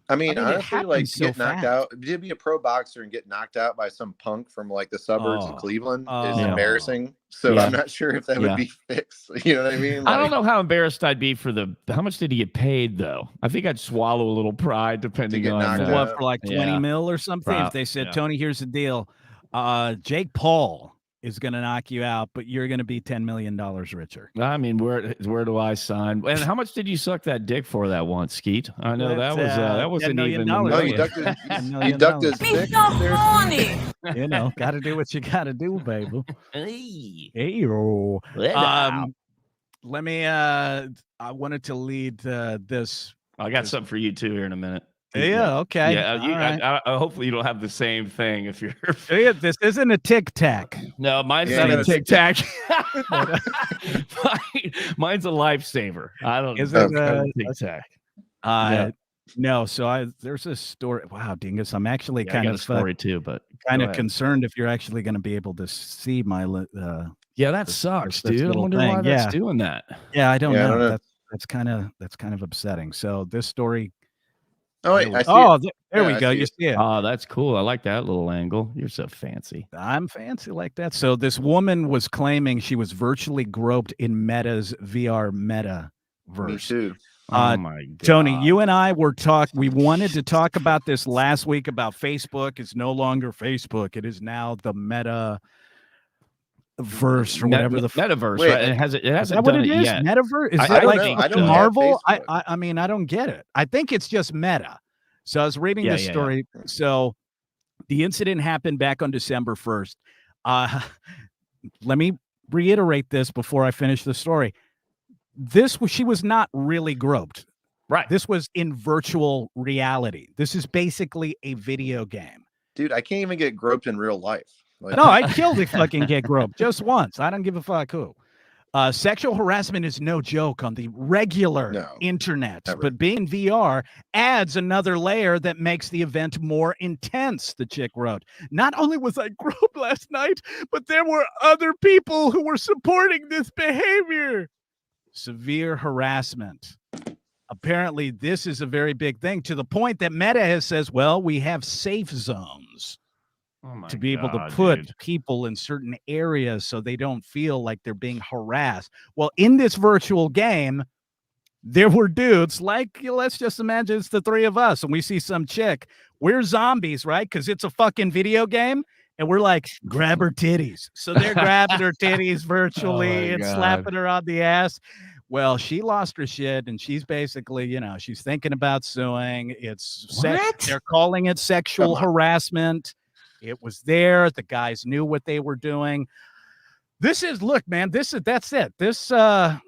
Speaker 4: I mean,
Speaker 2: it
Speaker 4: honestly, like
Speaker 2: happens so
Speaker 4: get knocked
Speaker 2: fast.
Speaker 4: out. To be a pro boxer and get knocked out by some punk from like the suburbs of
Speaker 2: Oh.
Speaker 4: Cleveland is
Speaker 2: Oh.
Speaker 4: embarrassing. So
Speaker 3: Yeah.
Speaker 4: I'm not sure if that would
Speaker 3: Yeah.
Speaker 4: be fixed. You know what I mean?
Speaker 3: I don't
Speaker 4: Like,
Speaker 3: know how embarrassed I'd be for how much did he get paid though? I think I'd swallow a little pride depending
Speaker 4: get
Speaker 3: on
Speaker 4: knocked
Speaker 2: For
Speaker 4: out.
Speaker 2: what, for like 20
Speaker 3: Yeah.
Speaker 2: mil or something? If
Speaker 3: Prop,
Speaker 2: they said,
Speaker 3: yeah.
Speaker 2: Tony, here's the deal. Jake Paul is going to knock you out, but you're going to be $10 million richer.
Speaker 3: I mean, where do I sign? And how much did you suck that dick for that once, Skeet? I know that wasn't
Speaker 2: $10 million.
Speaker 3: even.
Speaker 4: no,
Speaker 2: Oh,
Speaker 4: he
Speaker 2: yeah.
Speaker 4: ducked his,
Speaker 2: $10
Speaker 4: he
Speaker 2: million.
Speaker 4: ducked his
Speaker 6: Me
Speaker 4: stick.
Speaker 6: so horny.
Speaker 2: Got to do what you got to do, baby.
Speaker 3: Hey,
Speaker 2: Hey-o.
Speaker 3: I
Speaker 2: Let me, I wanted to lead this.
Speaker 3: got something for you too here in a minute.
Speaker 2: Yeah, okay.
Speaker 3: Yeah,
Speaker 2: All right.
Speaker 3: hopefully you don't have the same thing if you're.
Speaker 2: Yeah, this isn't a Tic Tac.
Speaker 3: No, mine's
Speaker 4: Yeah,
Speaker 3: not a
Speaker 4: no,
Speaker 3: Tic Tac. Mine's a lifesaver. I don't.
Speaker 2: Is
Speaker 3: know.
Speaker 2: it,
Speaker 3: Tic Tac?
Speaker 2: No, so there's a story. Wow, Dingus, I'm actually
Speaker 3: Yeah, I
Speaker 2: kind
Speaker 3: got a
Speaker 2: of
Speaker 3: story too, but
Speaker 2: kind
Speaker 3: go
Speaker 2: of
Speaker 3: ahead.
Speaker 2: concerned if you're actually going to be able to see my.
Speaker 3: Yeah, that
Speaker 2: this-
Speaker 3: sucks,
Speaker 2: this
Speaker 3: dude. I
Speaker 2: little
Speaker 3: wonder why
Speaker 2: thing,
Speaker 3: that's
Speaker 2: yeah.
Speaker 3: doing that.
Speaker 2: Yeah, I don't
Speaker 4: Yeah, I
Speaker 2: know.
Speaker 4: don't know.
Speaker 2: That's kind of upsetting. So this story.
Speaker 4: Oh, wait, I see
Speaker 2: Oh,
Speaker 4: it.
Speaker 2: there we
Speaker 4: Yeah, I
Speaker 2: go.
Speaker 4: see
Speaker 2: You
Speaker 4: it.
Speaker 2: see it.
Speaker 3: Oh, that's cool. I like that little angle. You're so fancy.
Speaker 2: I'm fancy like that. So this woman was claiming she was virtually groped in Meta's VR
Speaker 4: Me
Speaker 2: metaverse.
Speaker 4: too.
Speaker 2: Uh,
Speaker 3: Oh my god,
Speaker 2: Tony, you and I we wanted to talk about this last week about Facebook. It's no longer Facebook. It is now the Meta verse or whatever the
Speaker 3: metaverse,
Speaker 4: Wait,
Speaker 3: right? It hasn't
Speaker 2: is
Speaker 3: hasn't
Speaker 2: that what
Speaker 3: done
Speaker 2: it
Speaker 3: it
Speaker 2: is?
Speaker 3: yet.
Speaker 2: Metaverse? Is
Speaker 3: I
Speaker 2: it
Speaker 3: don't
Speaker 2: like
Speaker 3: know. I
Speaker 2: fucking
Speaker 3: don't have
Speaker 2: Marvel?
Speaker 4: Facebook.
Speaker 2: I mean, I don't get it. I think it's just Meta. So I was reading
Speaker 3: Yeah,
Speaker 2: this
Speaker 3: yeah,
Speaker 2: story. So the incident happened back on December 1st. Let me reiterate this before I finish the story. She was not really groped.
Speaker 3: Right.
Speaker 2: This was in virtual reality. This is basically a video game.
Speaker 4: Dude, I can't even get groped in real life. Like,
Speaker 2: No, I'd kill to fucking get groped just once. I don't give a fuck who. Sexual harassment is no joke on the regular
Speaker 4: No,
Speaker 2: internet,
Speaker 4: never.
Speaker 2: but being in VR adds another layer that makes the event more intense, the chick wrote. Not only was I groped last night, but there were other people who were supporting this behavior. Severe harassment. Apparently, this is a very big thing, to the point that Meta has says, well, we have safe zones
Speaker 3: Oh my
Speaker 2: to be able to
Speaker 3: God,
Speaker 2: put
Speaker 3: dude.
Speaker 2: people in certain areas so they don't feel like they're being harassed. Well, in this virtual game, there were dudes like, let's just imagine it's the three of us and we see some chick. We're zombies, right? Because it's a fucking video game. And we're like, grab her titties. So they're grabbing her titties virtually and
Speaker 3: God.
Speaker 2: slapping her on the ass. Well, she lost her shit, and she's basically, she's thinking about suing. They're calling it sexual
Speaker 4: Come on.
Speaker 2: harassment. It was there. The guys knew what they were doing. Look, man, that's it. This is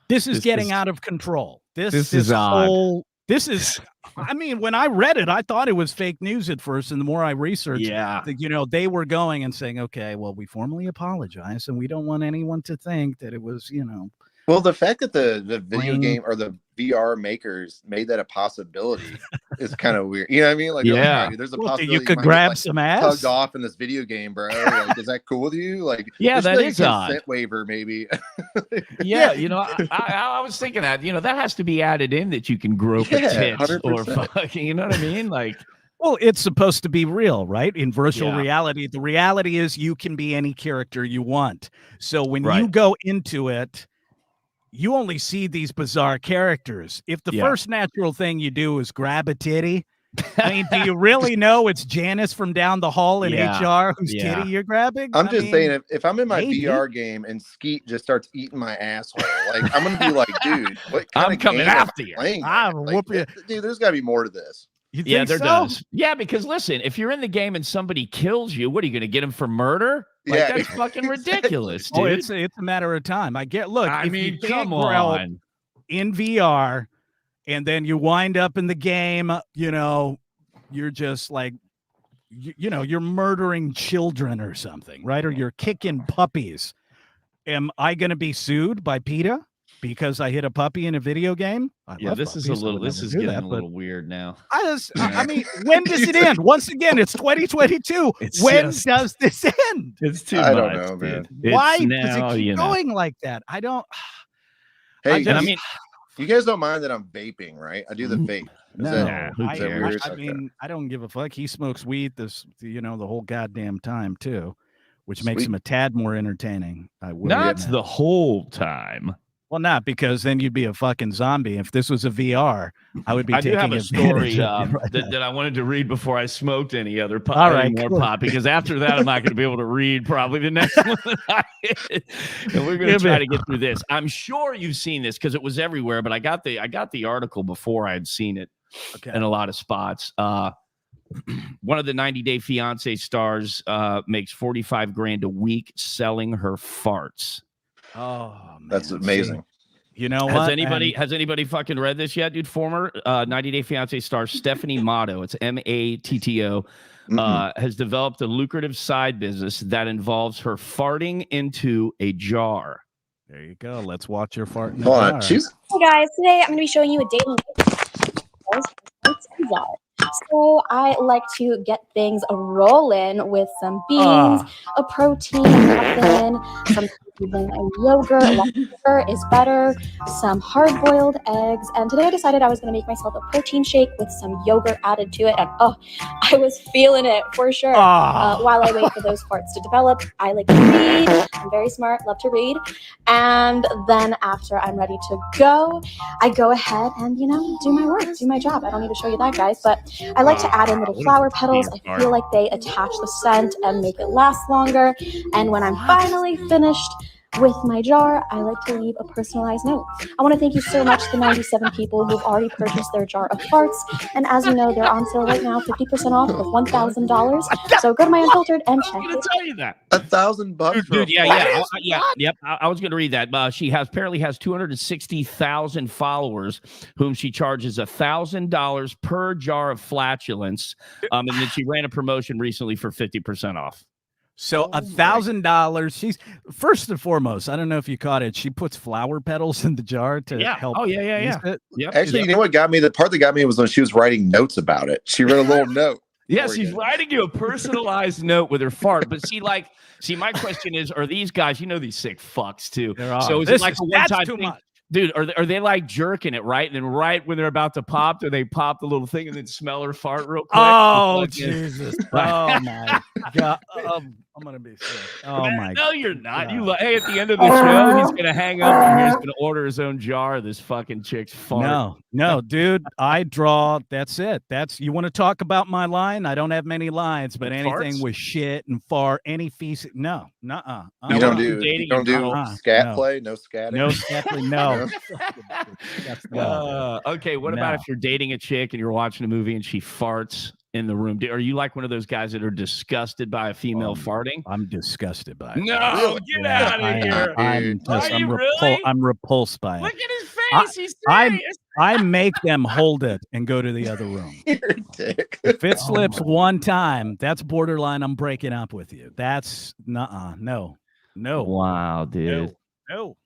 Speaker 3: This
Speaker 2: getting
Speaker 3: is-
Speaker 2: out of control.
Speaker 3: this is odd.
Speaker 2: This is I mean, when I read it, I thought it was fake news at first, and the more I researched,
Speaker 3: Yeah.
Speaker 2: they were going and saying, okay, well, we formally apologize, and we don't want anyone to think that it was,
Speaker 4: Well, the fact that the video game or the VR makers made that a possibility is kind of weird. You know what I mean? Like, they're like, all right, there's a possibility
Speaker 2: you could
Speaker 4: might
Speaker 2: grab
Speaker 4: get,
Speaker 2: some ass
Speaker 4: tugged off in this video game, bro. Like, is that cool with you? Like,
Speaker 3: yeah,
Speaker 4: there
Speaker 3: that
Speaker 4: should be
Speaker 3: is
Speaker 4: a
Speaker 3: odd.
Speaker 4: consent waiver, maybe.
Speaker 3: Yeah, I was thinking that, that has to be added in that you can grope a tit
Speaker 4: 100%.
Speaker 3: or fucking, you know what I mean? Like,
Speaker 2: well, it's supposed to be real, right? In virtual
Speaker 3: Yeah.
Speaker 2: reality, the reality is you can be any character you want. So when
Speaker 3: Right.
Speaker 2: you go into it, you only see these bizarre characters. If the first natural thing you do is grab a titty, I mean, do you really know it's Janice from down the hall in HR whose titty you're grabbing?
Speaker 4: I'm just saying, if I'm in my
Speaker 2: maybe.
Speaker 4: VR game and Skeet just starts eating my asshole, like, I'm gonna be like, dude, what kind
Speaker 3: I'm
Speaker 4: of
Speaker 3: coming
Speaker 4: game am I
Speaker 3: after you.
Speaker 4: playing?
Speaker 2: I'll
Speaker 4: Like,
Speaker 2: whoop you.
Speaker 4: dude, there's got to be more to this.
Speaker 2: You
Speaker 3: Yeah,
Speaker 2: think
Speaker 3: there
Speaker 2: so?
Speaker 3: does. Yeah, because listen, if you're in the game and somebody kills you, what are you going to get him for murder? Like,
Speaker 4: Yeah,
Speaker 3: that's fucking
Speaker 4: exactly.
Speaker 3: ridiculous, dude.
Speaker 2: Oh, it's a matter of time. I get. Look,
Speaker 3: I
Speaker 2: if
Speaker 3: mean,
Speaker 2: you can't
Speaker 3: come
Speaker 2: grow
Speaker 3: on.
Speaker 2: in VR, and then you wind up in the game, you're just like, you're murdering children or something, right? Or you're kicking puppies. Am I going to be sued by PETA because I hit a puppy in a video game?
Speaker 3: Yeah, this is getting a little weird now.
Speaker 2: I mean, when does it end? Once again, it's 2022. When does this end?
Speaker 3: It's too
Speaker 4: I
Speaker 3: much.
Speaker 4: don't know, man.
Speaker 3: Dude.
Speaker 2: Why
Speaker 3: It's
Speaker 2: does
Speaker 3: now,
Speaker 2: it keep going like that? I don't.
Speaker 4: Hey,
Speaker 3: I mean,
Speaker 4: you guys don't mind that I'm vaping, right? I do the vape. Is
Speaker 2: No,
Speaker 4: that,
Speaker 3: who
Speaker 2: I,
Speaker 4: is that
Speaker 3: cares?
Speaker 4: weird?
Speaker 2: I
Speaker 4: Okay.
Speaker 2: mean, I don't give a fuck. He smokes weed the whole goddamn time too, which makes
Speaker 4: Sweet.
Speaker 2: him a tad more entertaining. I will
Speaker 3: not
Speaker 2: admit.
Speaker 3: the whole time.
Speaker 2: Well, not because then you'd be a fucking zombie. If this was a VR, I would be
Speaker 3: I do
Speaker 2: taking
Speaker 3: have a
Speaker 2: advantage
Speaker 3: story
Speaker 2: of you right now.
Speaker 3: that I wanted to read before I smoked any other pot,
Speaker 2: All right,
Speaker 3: any more
Speaker 2: cool.
Speaker 3: pot, because after that I'm not going to be able to read probably the next one that I hit. And we're going to try to get through this. I'm sure you've seen this because it was everywhere, but I got the article before I had seen it in a lot of spots. One of the 90 Day Fiance stars makes $45,000 a week selling her farts.
Speaker 2: Oh, man.
Speaker 4: That's amazing.
Speaker 2: You know
Speaker 3: Has
Speaker 2: what?
Speaker 3: anybody fucking read this yet, dude? Former 90 Day Fiance star Stephanie Matto, it's Matto, has developed a lucrative side business that involves her farting into a jar.
Speaker 2: There you go. Let's watch your fart. In the
Speaker 4: Hold on.
Speaker 2: jar.
Speaker 4: She's
Speaker 6: Hey guys, today I'm going to be showing you a daily jar. So I like to get things rolling with some beans, a protein, muffin, some even a yogurt. Water is better, some hard-boiled eggs, and today I decided I was going to make myself a protein shake with some yogurt added to it, and I was feeling it for sure. While I wait for those farts to develop, I like to read. I'm very smart, love to read, and then after I'm ready to go, I go ahead and do my work, do my job. I don't need to show you that, guys, but I like to add in little flower petals. I feel like they attach the scent and make it last longer. And when I'm finally finished with my jar, I like to leave a personalized note. I want to thank you so much to the 97 people who've already purchased their jar of farts. And as you know, they're on sale right now, 50% off with $1,000. So go to my Unfiltered and check
Speaker 3: I'm going
Speaker 6: it.
Speaker 3: to tell you that.
Speaker 4: $1,000 for
Speaker 3: Dude,
Speaker 4: a
Speaker 3: yeah.
Speaker 4: fart?
Speaker 3: Yep. I was going to read that. She apparently has 260,000 followers, whom she charges $1,000 per jar of flatulence. And then she ran a promotion recently for 50% off.
Speaker 2: So $1,000. She's first and foremost. I don't know if you caught it. She puts flower petals in the jar to help.
Speaker 3: Oh yeah.
Speaker 2: use it.
Speaker 3: Yep.
Speaker 4: Actually, you know what got me? The part that got me was when she was writing notes about it. She wrote a little note.
Speaker 3: Yeah,
Speaker 4: before
Speaker 3: she's
Speaker 4: you-
Speaker 3: writing you a personalized note with her fart. But see, my question is, are these guys, these sick fucks too?
Speaker 2: There are.
Speaker 3: So is
Speaker 2: This
Speaker 3: it like
Speaker 2: is-
Speaker 3: a
Speaker 2: that's
Speaker 3: one-time
Speaker 2: too
Speaker 3: thing?
Speaker 2: much.
Speaker 3: Dude, are they like jerking it, right? And then right when they're about to pop, do they pop the little thing and then smell her fart real quick?
Speaker 2: Oh
Speaker 3: Just like-
Speaker 2: Jesus! Oh my God! I'm gonna be sick. Oh
Speaker 3: Man,
Speaker 2: my!
Speaker 3: no, you're not.
Speaker 2: God.
Speaker 3: Hey, at the end of the show, he's gonna hang up and he's gonna order his own jar of this fucking chick's fart.
Speaker 2: No, dude. I draw. That's it. You want to talk about my line? I don't have many lines, but anything
Speaker 3: Farts?
Speaker 2: with shit and fart, any feces. No, nuh-uh.
Speaker 4: You
Speaker 3: what
Speaker 4: don't
Speaker 3: about
Speaker 4: do
Speaker 3: dating
Speaker 4: you don't do
Speaker 2: Uh-uh.
Speaker 4: scat
Speaker 2: No.
Speaker 4: play? No scatting?
Speaker 2: No, definitely no.
Speaker 3: Okay, what about
Speaker 2: No.
Speaker 3: if you're dating a chick and you're watching a movie and she farts in the room? Are you like one of those guys that are disgusted by a female farting?
Speaker 2: I'm disgusted by it.
Speaker 3: No, get out of here.
Speaker 2: I'm
Speaker 3: Are you
Speaker 2: I'm
Speaker 3: really?
Speaker 2: repulsed by it.
Speaker 3: Look at his
Speaker 2: I make them hold it and go to the other room.
Speaker 4: You're a dick.
Speaker 2: If it slips one time, that's borderline. I'm breaking up with you. That's no.
Speaker 3: Wow, dude.
Speaker 2: No.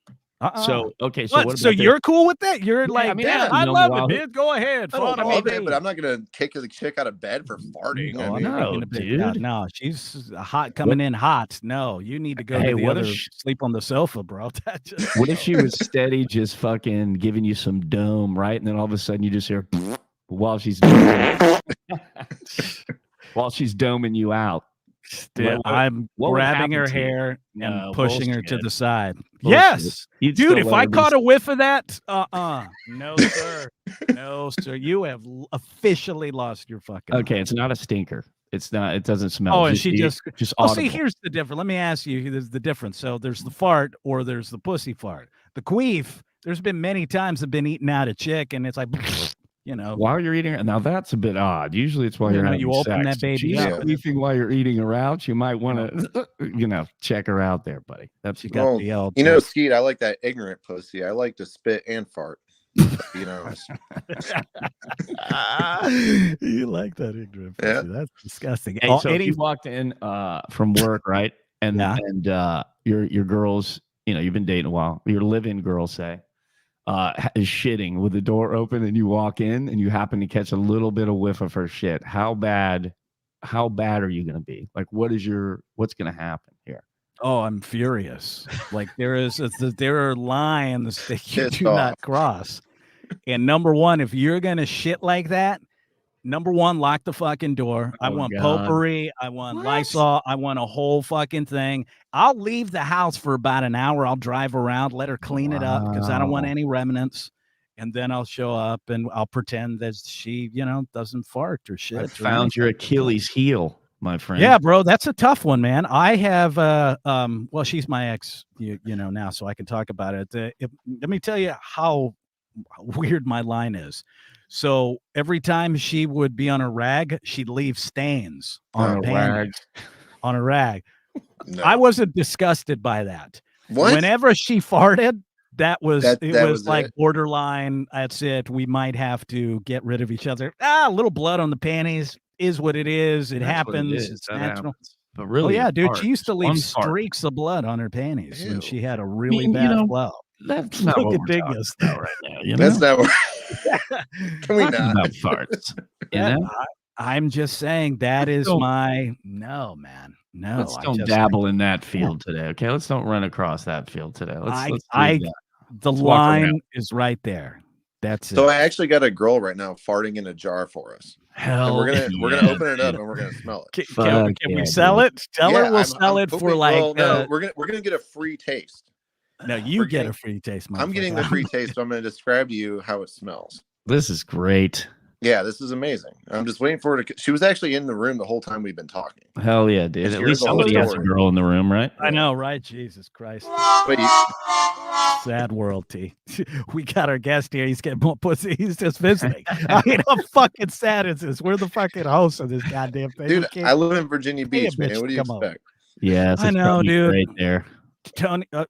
Speaker 3: So okay, so what
Speaker 2: so
Speaker 3: about
Speaker 2: you're cool with that? You're
Speaker 3: Yeah,
Speaker 2: like,
Speaker 3: I mean,
Speaker 2: "Damn,
Speaker 3: I
Speaker 2: I
Speaker 3: know
Speaker 2: love
Speaker 3: Wild-
Speaker 2: it, dude. Go ahead,
Speaker 4: I
Speaker 2: fart
Speaker 4: don't
Speaker 2: on
Speaker 4: love
Speaker 2: me."
Speaker 4: it, but I'm not gonna kick the chick out of bed for farting. I
Speaker 2: Oh,
Speaker 4: mean,
Speaker 3: no, dude.
Speaker 2: No, she's hot coming in hot. No, you need to go
Speaker 3: Hey,
Speaker 2: to the
Speaker 3: what
Speaker 2: other,
Speaker 3: if
Speaker 2: sleep on the sofa, bro. That just,
Speaker 3: What if she was steady, just fucking giving you some dome, right? And then all of a sudden you just hear while she's doming you out.
Speaker 2: dude, I'm
Speaker 3: what would
Speaker 2: grabbing her
Speaker 3: happen to you?
Speaker 2: hair and
Speaker 3: No,
Speaker 2: pushing her to
Speaker 3: bullshit.
Speaker 2: the side.
Speaker 3: Bullshit.
Speaker 2: Yes,
Speaker 3: You'd
Speaker 2: dude.
Speaker 3: still
Speaker 2: If
Speaker 3: let
Speaker 2: I
Speaker 3: her be-
Speaker 2: caught a whiff of that, no, sir, no, sir. You have officially lost your fucking.
Speaker 3: Okay,
Speaker 2: mind.
Speaker 3: it's not a stinker. It's not. It doesn't smell.
Speaker 2: Oh, and
Speaker 3: It's
Speaker 2: she just. Oh, see,
Speaker 3: audible.
Speaker 2: here's the difference. Let me ask you. There's the difference. So there's the fart, or there's the pussy fart. The queef. There's been many times I've been eating out a chick, and it's like, you know.
Speaker 3: While you're eating it, now that's a bit odd. Usually it's while
Speaker 2: You
Speaker 3: you're
Speaker 2: know,
Speaker 3: having
Speaker 2: you open
Speaker 3: sex.
Speaker 2: that baby
Speaker 3: If she's
Speaker 4: up.
Speaker 3: queefing while you're eating her out, you might want to, check her out there, buddy. That's
Speaker 2: She got
Speaker 4: Well,
Speaker 2: the old.
Speaker 4: you know, Skeet, I like that ignorant pussy. I like to spit and fart. You know,
Speaker 2: You like that ignorant
Speaker 4: Yeah.
Speaker 2: pussy? That's disgusting.
Speaker 3: Hey, so if you walked in from work, right, and
Speaker 2: Yeah.
Speaker 3: your girls, you've been dating a while, your live-in girl, say, is shitting with the door open, and you walk in and you happen to catch a little bit of whiff of her shit. How bad are you going to be? Like, what's going to happen here?
Speaker 2: Oh, I'm furious. Like there are lines that you
Speaker 4: Pissed
Speaker 2: do not
Speaker 4: off.
Speaker 2: cross. And number one, if you're gonna shit like that, number one, lock the fucking door. I
Speaker 3: Oh,
Speaker 2: want
Speaker 3: God.
Speaker 2: potpourri. I want
Speaker 3: What?
Speaker 2: Lysol. I want a whole fucking thing. I'll leave the house for about an hour. I'll drive around, let her clean it up because I don't want
Speaker 3: Wow.
Speaker 2: any remnants. And then I'll show up and I'll pretend that she, doesn't fart or shit.
Speaker 3: I
Speaker 2: or
Speaker 3: found your
Speaker 2: anything.
Speaker 3: Achilles heel, my friend.
Speaker 2: Yeah, bro, that's a tough one, man. I have well, she's my ex, now, so I can talk about it. Let me tell you how weird my line is. So every time she would be on a rag, she'd leave stains on her panties, on a rag.
Speaker 4: no.
Speaker 2: I wasn't disgusted by that.
Speaker 4: What?
Speaker 2: Whenever she farted, that was like
Speaker 4: it?
Speaker 2: borderline. That's it. We might have to get rid of each other. A little blood on the panties is what it is. It
Speaker 3: That's what it
Speaker 2: happens.
Speaker 3: is.
Speaker 2: It's
Speaker 3: That
Speaker 2: natural.
Speaker 3: happens. But really,
Speaker 2: Oh yeah, dude.
Speaker 3: fart,
Speaker 2: She used to leave
Speaker 3: one fart.
Speaker 2: streaks of blood on her panties when
Speaker 4: Ew.
Speaker 2: she had a really
Speaker 3: mean,
Speaker 2: bad flow.
Speaker 3: That's not
Speaker 2: Look
Speaker 3: what
Speaker 2: at
Speaker 3: we're talking
Speaker 2: Dingus.
Speaker 3: about right now. You
Speaker 4: That's
Speaker 3: know?
Speaker 4: not what. Can we
Speaker 3: Talking
Speaker 4: not?
Speaker 3: about farts. You
Speaker 2: Yeah,
Speaker 3: know?
Speaker 2: I'm just saying that is
Speaker 3: don't-
Speaker 2: no, man. No,
Speaker 3: Let's
Speaker 2: I
Speaker 3: don't
Speaker 2: just-
Speaker 3: dabble in that field today. Okay, let's don't run across that field today. Let's leave that.
Speaker 2: The
Speaker 3: Let's walk
Speaker 2: line
Speaker 3: around.
Speaker 2: is right there. That's
Speaker 4: So
Speaker 2: it.
Speaker 4: I actually got a girl right now farting in a jar for us. And
Speaker 2: Hell,
Speaker 4: we're gonna
Speaker 3: yeah,
Speaker 4: open it up
Speaker 3: dude.
Speaker 4: and we're gonna smell it.
Speaker 2: can
Speaker 3: Fuck
Speaker 2: we
Speaker 3: yeah,
Speaker 2: sell
Speaker 3: dude.
Speaker 2: it? Tell her we'll
Speaker 4: I'm
Speaker 2: sell it for
Speaker 4: hoping-
Speaker 2: like.
Speaker 4: well, no, we're gonna get a free taste.
Speaker 2: No, you
Speaker 4: we're
Speaker 2: get
Speaker 4: getting-
Speaker 2: a free taste.
Speaker 4: I'm getting the
Speaker 2: motherfucker.
Speaker 4: free taste, so I'm gonna describe to you how it smells.
Speaker 3: This is great.
Speaker 4: Yeah, this is amazing. I'm just waiting for her to. She was actually in the room the whole time we've been talking.
Speaker 3: Hell yeah, dude.
Speaker 4: Let's
Speaker 3: At
Speaker 4: hear
Speaker 3: least
Speaker 4: the whole
Speaker 3: somebody has a
Speaker 4: story.
Speaker 3: girl in the room, right?
Speaker 2: I know, right? Jesus Christ.
Speaker 4: Wait,
Speaker 2: Sad world, T. We got our guest here. He's getting more pussy. He's just visiting. I mean, how fucking sad is this? We're the fucking hosts of this goddamn thing.
Speaker 4: dude,
Speaker 2: We can't-
Speaker 4: I live in Virginia
Speaker 2: Hey,
Speaker 4: Beach, man.
Speaker 2: bitch,
Speaker 4: What do you
Speaker 2: come on.
Speaker 4: expect?
Speaker 3: Yes,
Speaker 2: I
Speaker 3: it's
Speaker 2: know,
Speaker 3: probably
Speaker 2: dude.
Speaker 3: great there.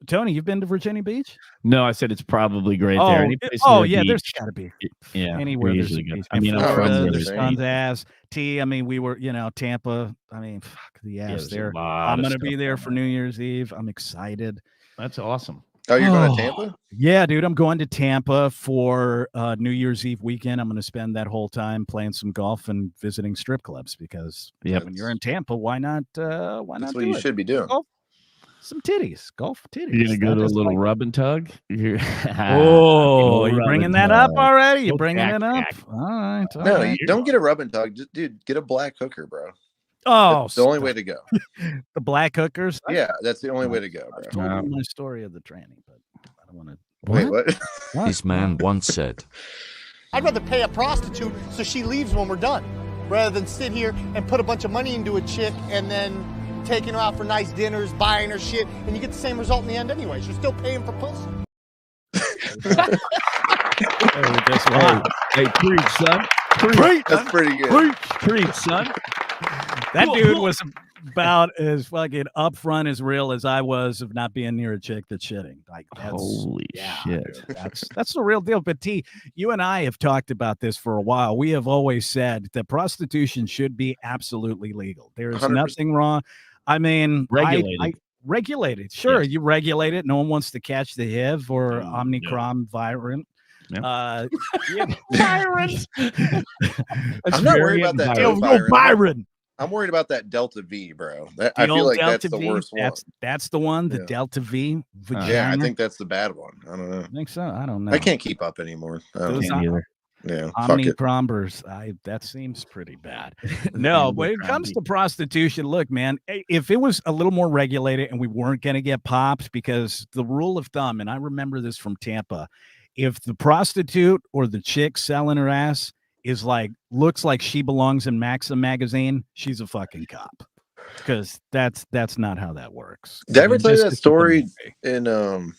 Speaker 2: Tony, you've been to Virginia Beach?
Speaker 3: No, I said it's probably great there. Any place
Speaker 2: oh
Speaker 3: near a
Speaker 2: yeah, there's
Speaker 3: beach,
Speaker 2: got to be.
Speaker 3: yeah,
Speaker 2: Anywhere
Speaker 3: we
Speaker 2: there's a
Speaker 3: usually go.
Speaker 2: beach.
Speaker 3: I mean, I'm
Speaker 4: Florida,
Speaker 3: from
Speaker 2: Florida,
Speaker 3: there.
Speaker 4: there's
Speaker 2: there's tons of ass. T, I mean, we were, Tampa. I mean, fuck the ass
Speaker 3: there's a
Speaker 2: there.
Speaker 3: lot
Speaker 2: I'm
Speaker 3: of
Speaker 2: gonna be
Speaker 3: stuff
Speaker 2: there
Speaker 3: down
Speaker 2: for New Year's Eve. I'm excited.
Speaker 3: That's awesome.
Speaker 4: Oh, you're going
Speaker 2: Oh.
Speaker 4: to Tampa?
Speaker 2: Yeah, dude, I'm going to Tampa for New Year's Eve weekend. I'm going to spend that whole time playing some golf and visiting strip clubs because
Speaker 3: Yep.
Speaker 2: when you're in Tampa, why not? Why
Speaker 4: That's
Speaker 2: not
Speaker 4: what
Speaker 2: do
Speaker 4: you
Speaker 2: it?
Speaker 4: should be doing.
Speaker 2: Golf, some titties, golf titties.
Speaker 3: You're gonna go
Speaker 2: That
Speaker 3: to a
Speaker 2: is
Speaker 3: little
Speaker 2: like-
Speaker 3: rub and tug.
Speaker 2: Oh, you
Speaker 3: rub
Speaker 2: bringing
Speaker 3: and
Speaker 2: that
Speaker 3: tug.
Speaker 2: up already? You
Speaker 3: Go
Speaker 2: bringing
Speaker 3: back,
Speaker 2: it up?
Speaker 3: back.
Speaker 2: All right. all
Speaker 4: No,
Speaker 2: right.
Speaker 4: you don't get a rub and tug. Just, dude, get a black hooker, bro.
Speaker 2: Oh,
Speaker 4: That's the only way to go.
Speaker 2: the black hookers.
Speaker 4: Yeah, that's the only way to go,
Speaker 2: I've
Speaker 4: bro.
Speaker 2: told you my story of the training, but I don't want to.
Speaker 4: Wait, what?
Speaker 7: This man once said,
Speaker 8: I'd rather pay a prostitute so she leaves when we're done, rather than sit here and put a bunch of money into a chick and then taking her out for nice dinners, buying her shit, and you get the same result in the end anyway. You're still paying for pussy.
Speaker 3: Hey, preach, son. Preach.
Speaker 4: That's pretty good.
Speaker 3: Preach, son.
Speaker 2: That dude was about as fucking upfront as real as I was of not being near a chick that's shitting. Like, that's,
Speaker 3: Holy shit.
Speaker 2: dude, that's the real deal. But T, you and I have talked about this for a while. We have always said that prostitution should be absolutely legal. There is
Speaker 4: 100%.
Speaker 2: nothing wrong. I mean,
Speaker 3: Regulated.
Speaker 2: Regulated. Sure,
Speaker 3: Yes.
Speaker 2: you regulate it. No one wants to catch the HIV or
Speaker 3: No.
Speaker 2: Omicron variant.
Speaker 3: Yeah.
Speaker 2: Byron.
Speaker 4: I'm not worried about that.
Speaker 2: Yo,
Speaker 4: Byron.
Speaker 2: Byron.
Speaker 4: I'm worried about that Delta V, bro. I
Speaker 2: The
Speaker 4: feel
Speaker 2: old
Speaker 4: like
Speaker 2: Delta
Speaker 4: that's the
Speaker 2: V,
Speaker 4: worst one.
Speaker 2: That's the one, the
Speaker 4: Yeah.
Speaker 2: Delta V vagina.
Speaker 4: Yeah, I think that's the bad one. I don't know.
Speaker 2: I think so. I don't know.
Speaker 4: I can't keep up anymore. I don't
Speaker 2: Those
Speaker 4: know.
Speaker 3: Can't either.
Speaker 4: Yeah, fuck it.
Speaker 2: Omnicrombers, that seems pretty bad. No, when it comes to prostitution, look, man, if it was a little more regulated and we weren't going to get pops, because the rule of thumb, and I remember this from Tampa, if the prostitute or the chick selling her ass is like, looks like she belongs in Maxim magazine, she's a fucking cop. Because that's not how that works.
Speaker 4: Did I ever tell you
Speaker 2: just
Speaker 4: that story in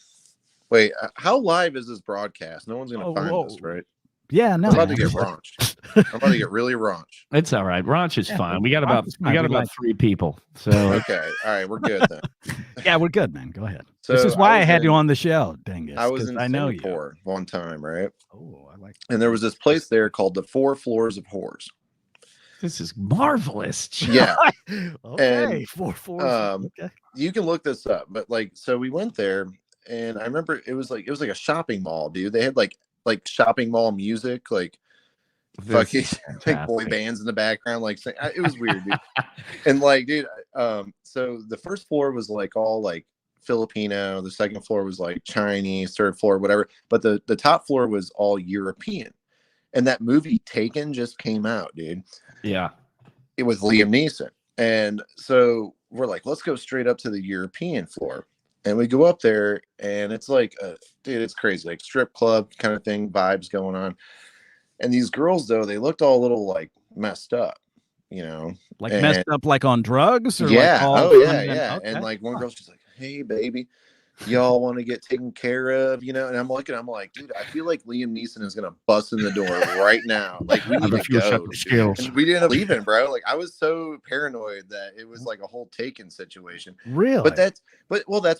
Speaker 4: wait, how live is this broadcast? No one's gonna find this, right?
Speaker 2: Yeah, no.
Speaker 4: I'm about to get raunched. I'm about to get really raunched.
Speaker 3: It's all right. Raunch is fine. We got about
Speaker 2: Raunch is fine. We
Speaker 3: about
Speaker 2: like
Speaker 3: 3 people. So
Speaker 4: Okay, all right, we're good then.
Speaker 2: Yeah, we're good, man. Go ahead.
Speaker 4: So
Speaker 2: this is why I
Speaker 4: was
Speaker 2: had you
Speaker 4: in-
Speaker 2: on the show, dingus.
Speaker 4: I was
Speaker 2: 'cause
Speaker 4: in
Speaker 2: I know
Speaker 4: Singapore one time, right?
Speaker 2: you. Oh, I like
Speaker 4: And there was this place there called the 4 Floors of Whores.
Speaker 3: this is marvelous.
Speaker 4: Yeah,
Speaker 2: okay,
Speaker 4: And,
Speaker 2: 4 okay.
Speaker 4: you can look this up, but like, so we went there, and I remember it was like a shopping mall, dude. They had like shopping mall music, like fucking like boy bands in the background, like it was weird, dude. And like, dude, so the first floor was like all like Filipino, the second floor was like Chinese, third floor whatever, but the top floor was all European. And that movie Taken just came out, dude.
Speaker 3: Yeah.
Speaker 4: It was Liam Neeson. And so we're like, let's go straight up to the European floor. And we go up there, and it's like dude, it's crazy, like strip club kind of thing, vibes going on. And these girls, though, they looked all a little like messed up, you know,
Speaker 2: Like messed up, like on drugs, or
Speaker 4: yeah,
Speaker 2: like all
Speaker 4: oh yeah,
Speaker 2: fun
Speaker 4: yeah.
Speaker 2: okay.
Speaker 4: And like one girl's just like, "Hey, baby, y'all want to get taken care of?" You know, and I'm like, dude, I feel like Liam Neeson is gonna bust in the door right now. Like, we need to go. Dude. And we didn't leave him, bro. Like, I was so paranoid that it was like a whole Taken situation.
Speaker 2: Really?
Speaker 4: But that's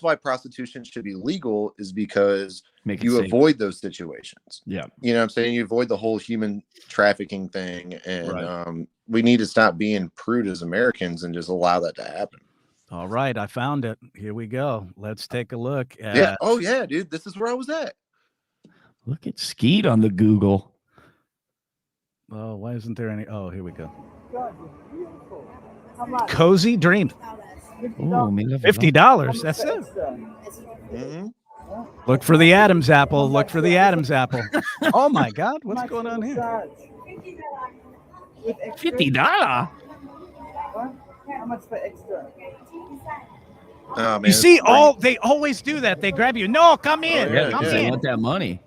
Speaker 4: why prostitution should be legal, is because
Speaker 3: Make it
Speaker 4: you
Speaker 3: safe.
Speaker 4: avoid those situations.
Speaker 3: Yeah.
Speaker 4: You know what I'm saying? You avoid the whole human trafficking thing. And
Speaker 3: Right.
Speaker 4: we need to stop being prude as Americans and just allow that to happen.
Speaker 2: All right, I found it. Here we go. Let's take a look at
Speaker 4: Yeah. Oh yeah, dude. This is where I was at.
Speaker 3: Look at Skeet on the Google.
Speaker 2: Oh, why isn't there any? Oh, here we go. Cozy Dream.
Speaker 3: Oh, man,
Speaker 2: $50. That's it.
Speaker 4: Mm-hmm.
Speaker 2: Look for the Adam's apple. Look for the Adam's apple. Oh my God, what's going on here?
Speaker 3: $50.
Speaker 9: How much for extra?
Speaker 4: Oh man.
Speaker 2: You see, they always do that. They grab you. No, come in.
Speaker 4: yeah,
Speaker 2: come
Speaker 4: yeah.
Speaker 3: They
Speaker 2: in.
Speaker 3: want that money.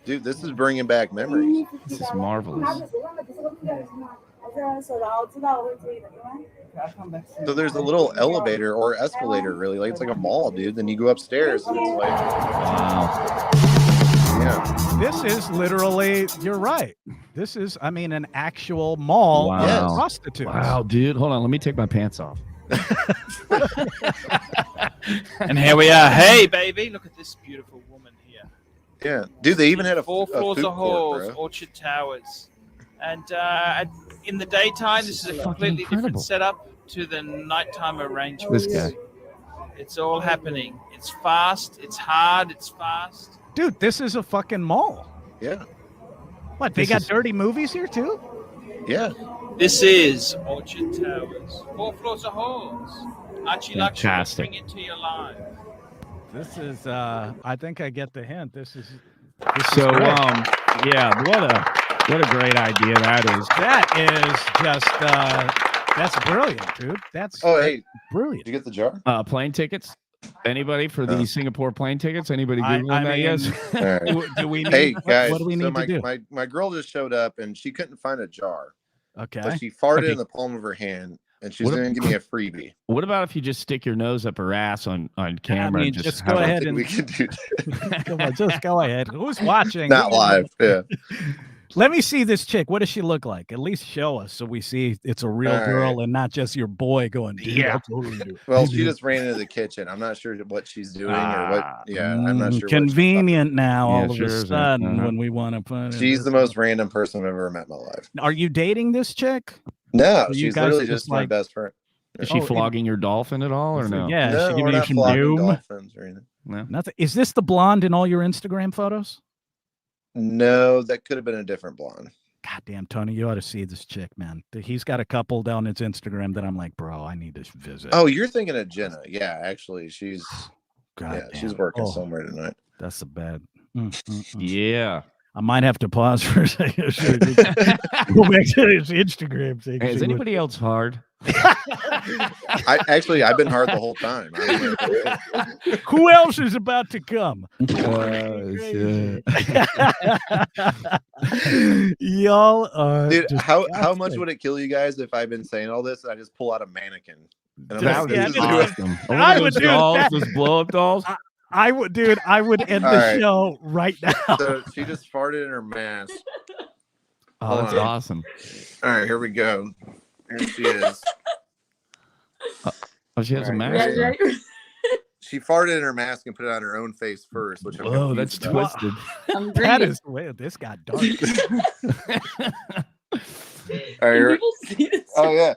Speaker 4: Dude, this is bringing back memories.
Speaker 3: This is marvelous.
Speaker 4: So there's a little elevator or escalator, really, like it's like a mall, dude. Then you go upstairs, and it's like,
Speaker 3: Wow.
Speaker 4: yeah,
Speaker 2: This is literally, you're right. This is, I mean, an actual mall
Speaker 3: Wow.
Speaker 2: of
Speaker 4: Yes.
Speaker 2: prostitutes.
Speaker 3: Wow, dude. Hold on. Let me take my pants off.
Speaker 10: And here we are. Hey, baby, look at this beautiful woman here.
Speaker 4: yeah, dude. They even had a
Speaker 10: 4 floors
Speaker 4: food
Speaker 10: of
Speaker 4: court,
Speaker 10: halls,
Speaker 4: bro.
Speaker 10: Orchard Towers. And in the daytime, this is a
Speaker 3: fucking
Speaker 10: completely
Speaker 3: incredible.
Speaker 10: different setup to the nighttime arrangements.
Speaker 3: This guy.
Speaker 10: It's all happening. It's fast. It's hard. It's fast.
Speaker 2: Dude, this is a fucking mall.
Speaker 4: Yeah,
Speaker 2: What, they
Speaker 3: This
Speaker 2: got
Speaker 3: is-
Speaker 2: dirty movies here too?
Speaker 4: yeah.
Speaker 10: This is Orchard Towers. 4 floors of halls. Archie Luxury,
Speaker 3: Fantastic.
Speaker 10: bring it to your life.
Speaker 2: This is, I think I get the hint. This is
Speaker 3: So,
Speaker 2: great.
Speaker 3: yeah, what a great idea that is.
Speaker 2: That is just, that's brilliant, dude. That's
Speaker 4: Oh, hey,
Speaker 2: brilliant.
Speaker 4: did you get the jar?
Speaker 3: Plane tickets? Anybody for the Singapore plane tickets? Anybody
Speaker 2: I
Speaker 3: Googling that
Speaker 2: mean,
Speaker 3: yet?
Speaker 4: All right.
Speaker 2: Do we need,
Speaker 4: Hey
Speaker 2: what-
Speaker 4: guys,
Speaker 2: what do we need
Speaker 4: so my,
Speaker 2: to do?
Speaker 4: my girl just showed up and she couldn't find a jar,
Speaker 2: Okay.
Speaker 4: so she farted
Speaker 3: Okay.
Speaker 4: in the palm of her hand, and she's
Speaker 3: What
Speaker 4: gonna give me a freebie.
Speaker 3: What about if you just stick your nose up her ass on camera?
Speaker 2: mean,
Speaker 3: and
Speaker 2: just
Speaker 3: have
Speaker 2: go
Speaker 3: her-
Speaker 2: ahead
Speaker 4: I think
Speaker 2: and
Speaker 4: we can do that.
Speaker 2: Come on, just go ahead. Who's watching?
Speaker 4: Not live. Yeah.
Speaker 2: Let me see this chick. What does she look like? At least show us so we see it's a real
Speaker 4: All
Speaker 2: girl
Speaker 4: right.
Speaker 2: and not just your boy going, dude,
Speaker 3: Yeah.
Speaker 2: I'll totally do it.
Speaker 4: Well, she just ran into the kitchen. I'm not sure what she's doing or what. Yeah, I'm not sure.
Speaker 2: Convenient now,
Speaker 3: Yeah,
Speaker 2: all
Speaker 3: sure
Speaker 2: of a
Speaker 3: is.
Speaker 2: sudden, when we want to put it.
Speaker 4: She's the most random person I've ever met in my life.
Speaker 2: Are you dating this chick?
Speaker 4: No,
Speaker 2: Or you
Speaker 4: she's
Speaker 2: guys
Speaker 4: literally
Speaker 2: just
Speaker 4: just my
Speaker 2: like-
Speaker 4: best friend.
Speaker 3: Is she flogging your dolphin at all, or no?
Speaker 2: Yeah,
Speaker 4: No,
Speaker 2: she
Speaker 4: we're
Speaker 2: giving you
Speaker 4: not
Speaker 2: some
Speaker 4: flogging
Speaker 2: doom.
Speaker 4: dolphins or anything.
Speaker 3: No.
Speaker 2: Nothing. Is this the blonde in all your Instagram photos?
Speaker 4: No, that could have been a different blonde.
Speaker 2: God damn, Tony, you ought to see this chick, man. He's got a couple down his Instagram that I'm like, bro, I need to visit.
Speaker 4: Oh, you're thinking of Jenna. Yeah, actually, she's she's working
Speaker 2: Oh.
Speaker 4: somewhere tonight.
Speaker 2: That's a bad.
Speaker 3: Yeah.
Speaker 2: I might have to pause for a second. Go back to his Instagram. Thing,
Speaker 3: Hey, is anybody else hard?
Speaker 4: I've been hard the whole time.
Speaker 2: Who else is about to come? Y'all are.
Speaker 4: Dude, how much would it kill you guys if I've been saying all this and I just pull out a mannequin? And
Speaker 3: That would be awesome.
Speaker 2: I would do
Speaker 3: dolls,
Speaker 2: that.
Speaker 3: those blow up dolls.
Speaker 2: I would, dude. I would end
Speaker 4: All
Speaker 2: the
Speaker 4: right.
Speaker 2: show right now.
Speaker 4: So she just farted in her mask.
Speaker 3: Oh, that's awesome.
Speaker 4: All right, here we go. Here she is.
Speaker 3: Oh, she has a
Speaker 4: All right,
Speaker 3: mask.
Speaker 4: here
Speaker 3: on.
Speaker 4: She farted in her mask and put it on her own face first, which I'm
Speaker 3: Whoa,
Speaker 4: confused
Speaker 3: that's
Speaker 4: about.
Speaker 3: twisted.
Speaker 2: That is wait, this got dark.
Speaker 4: All right, oh yeah.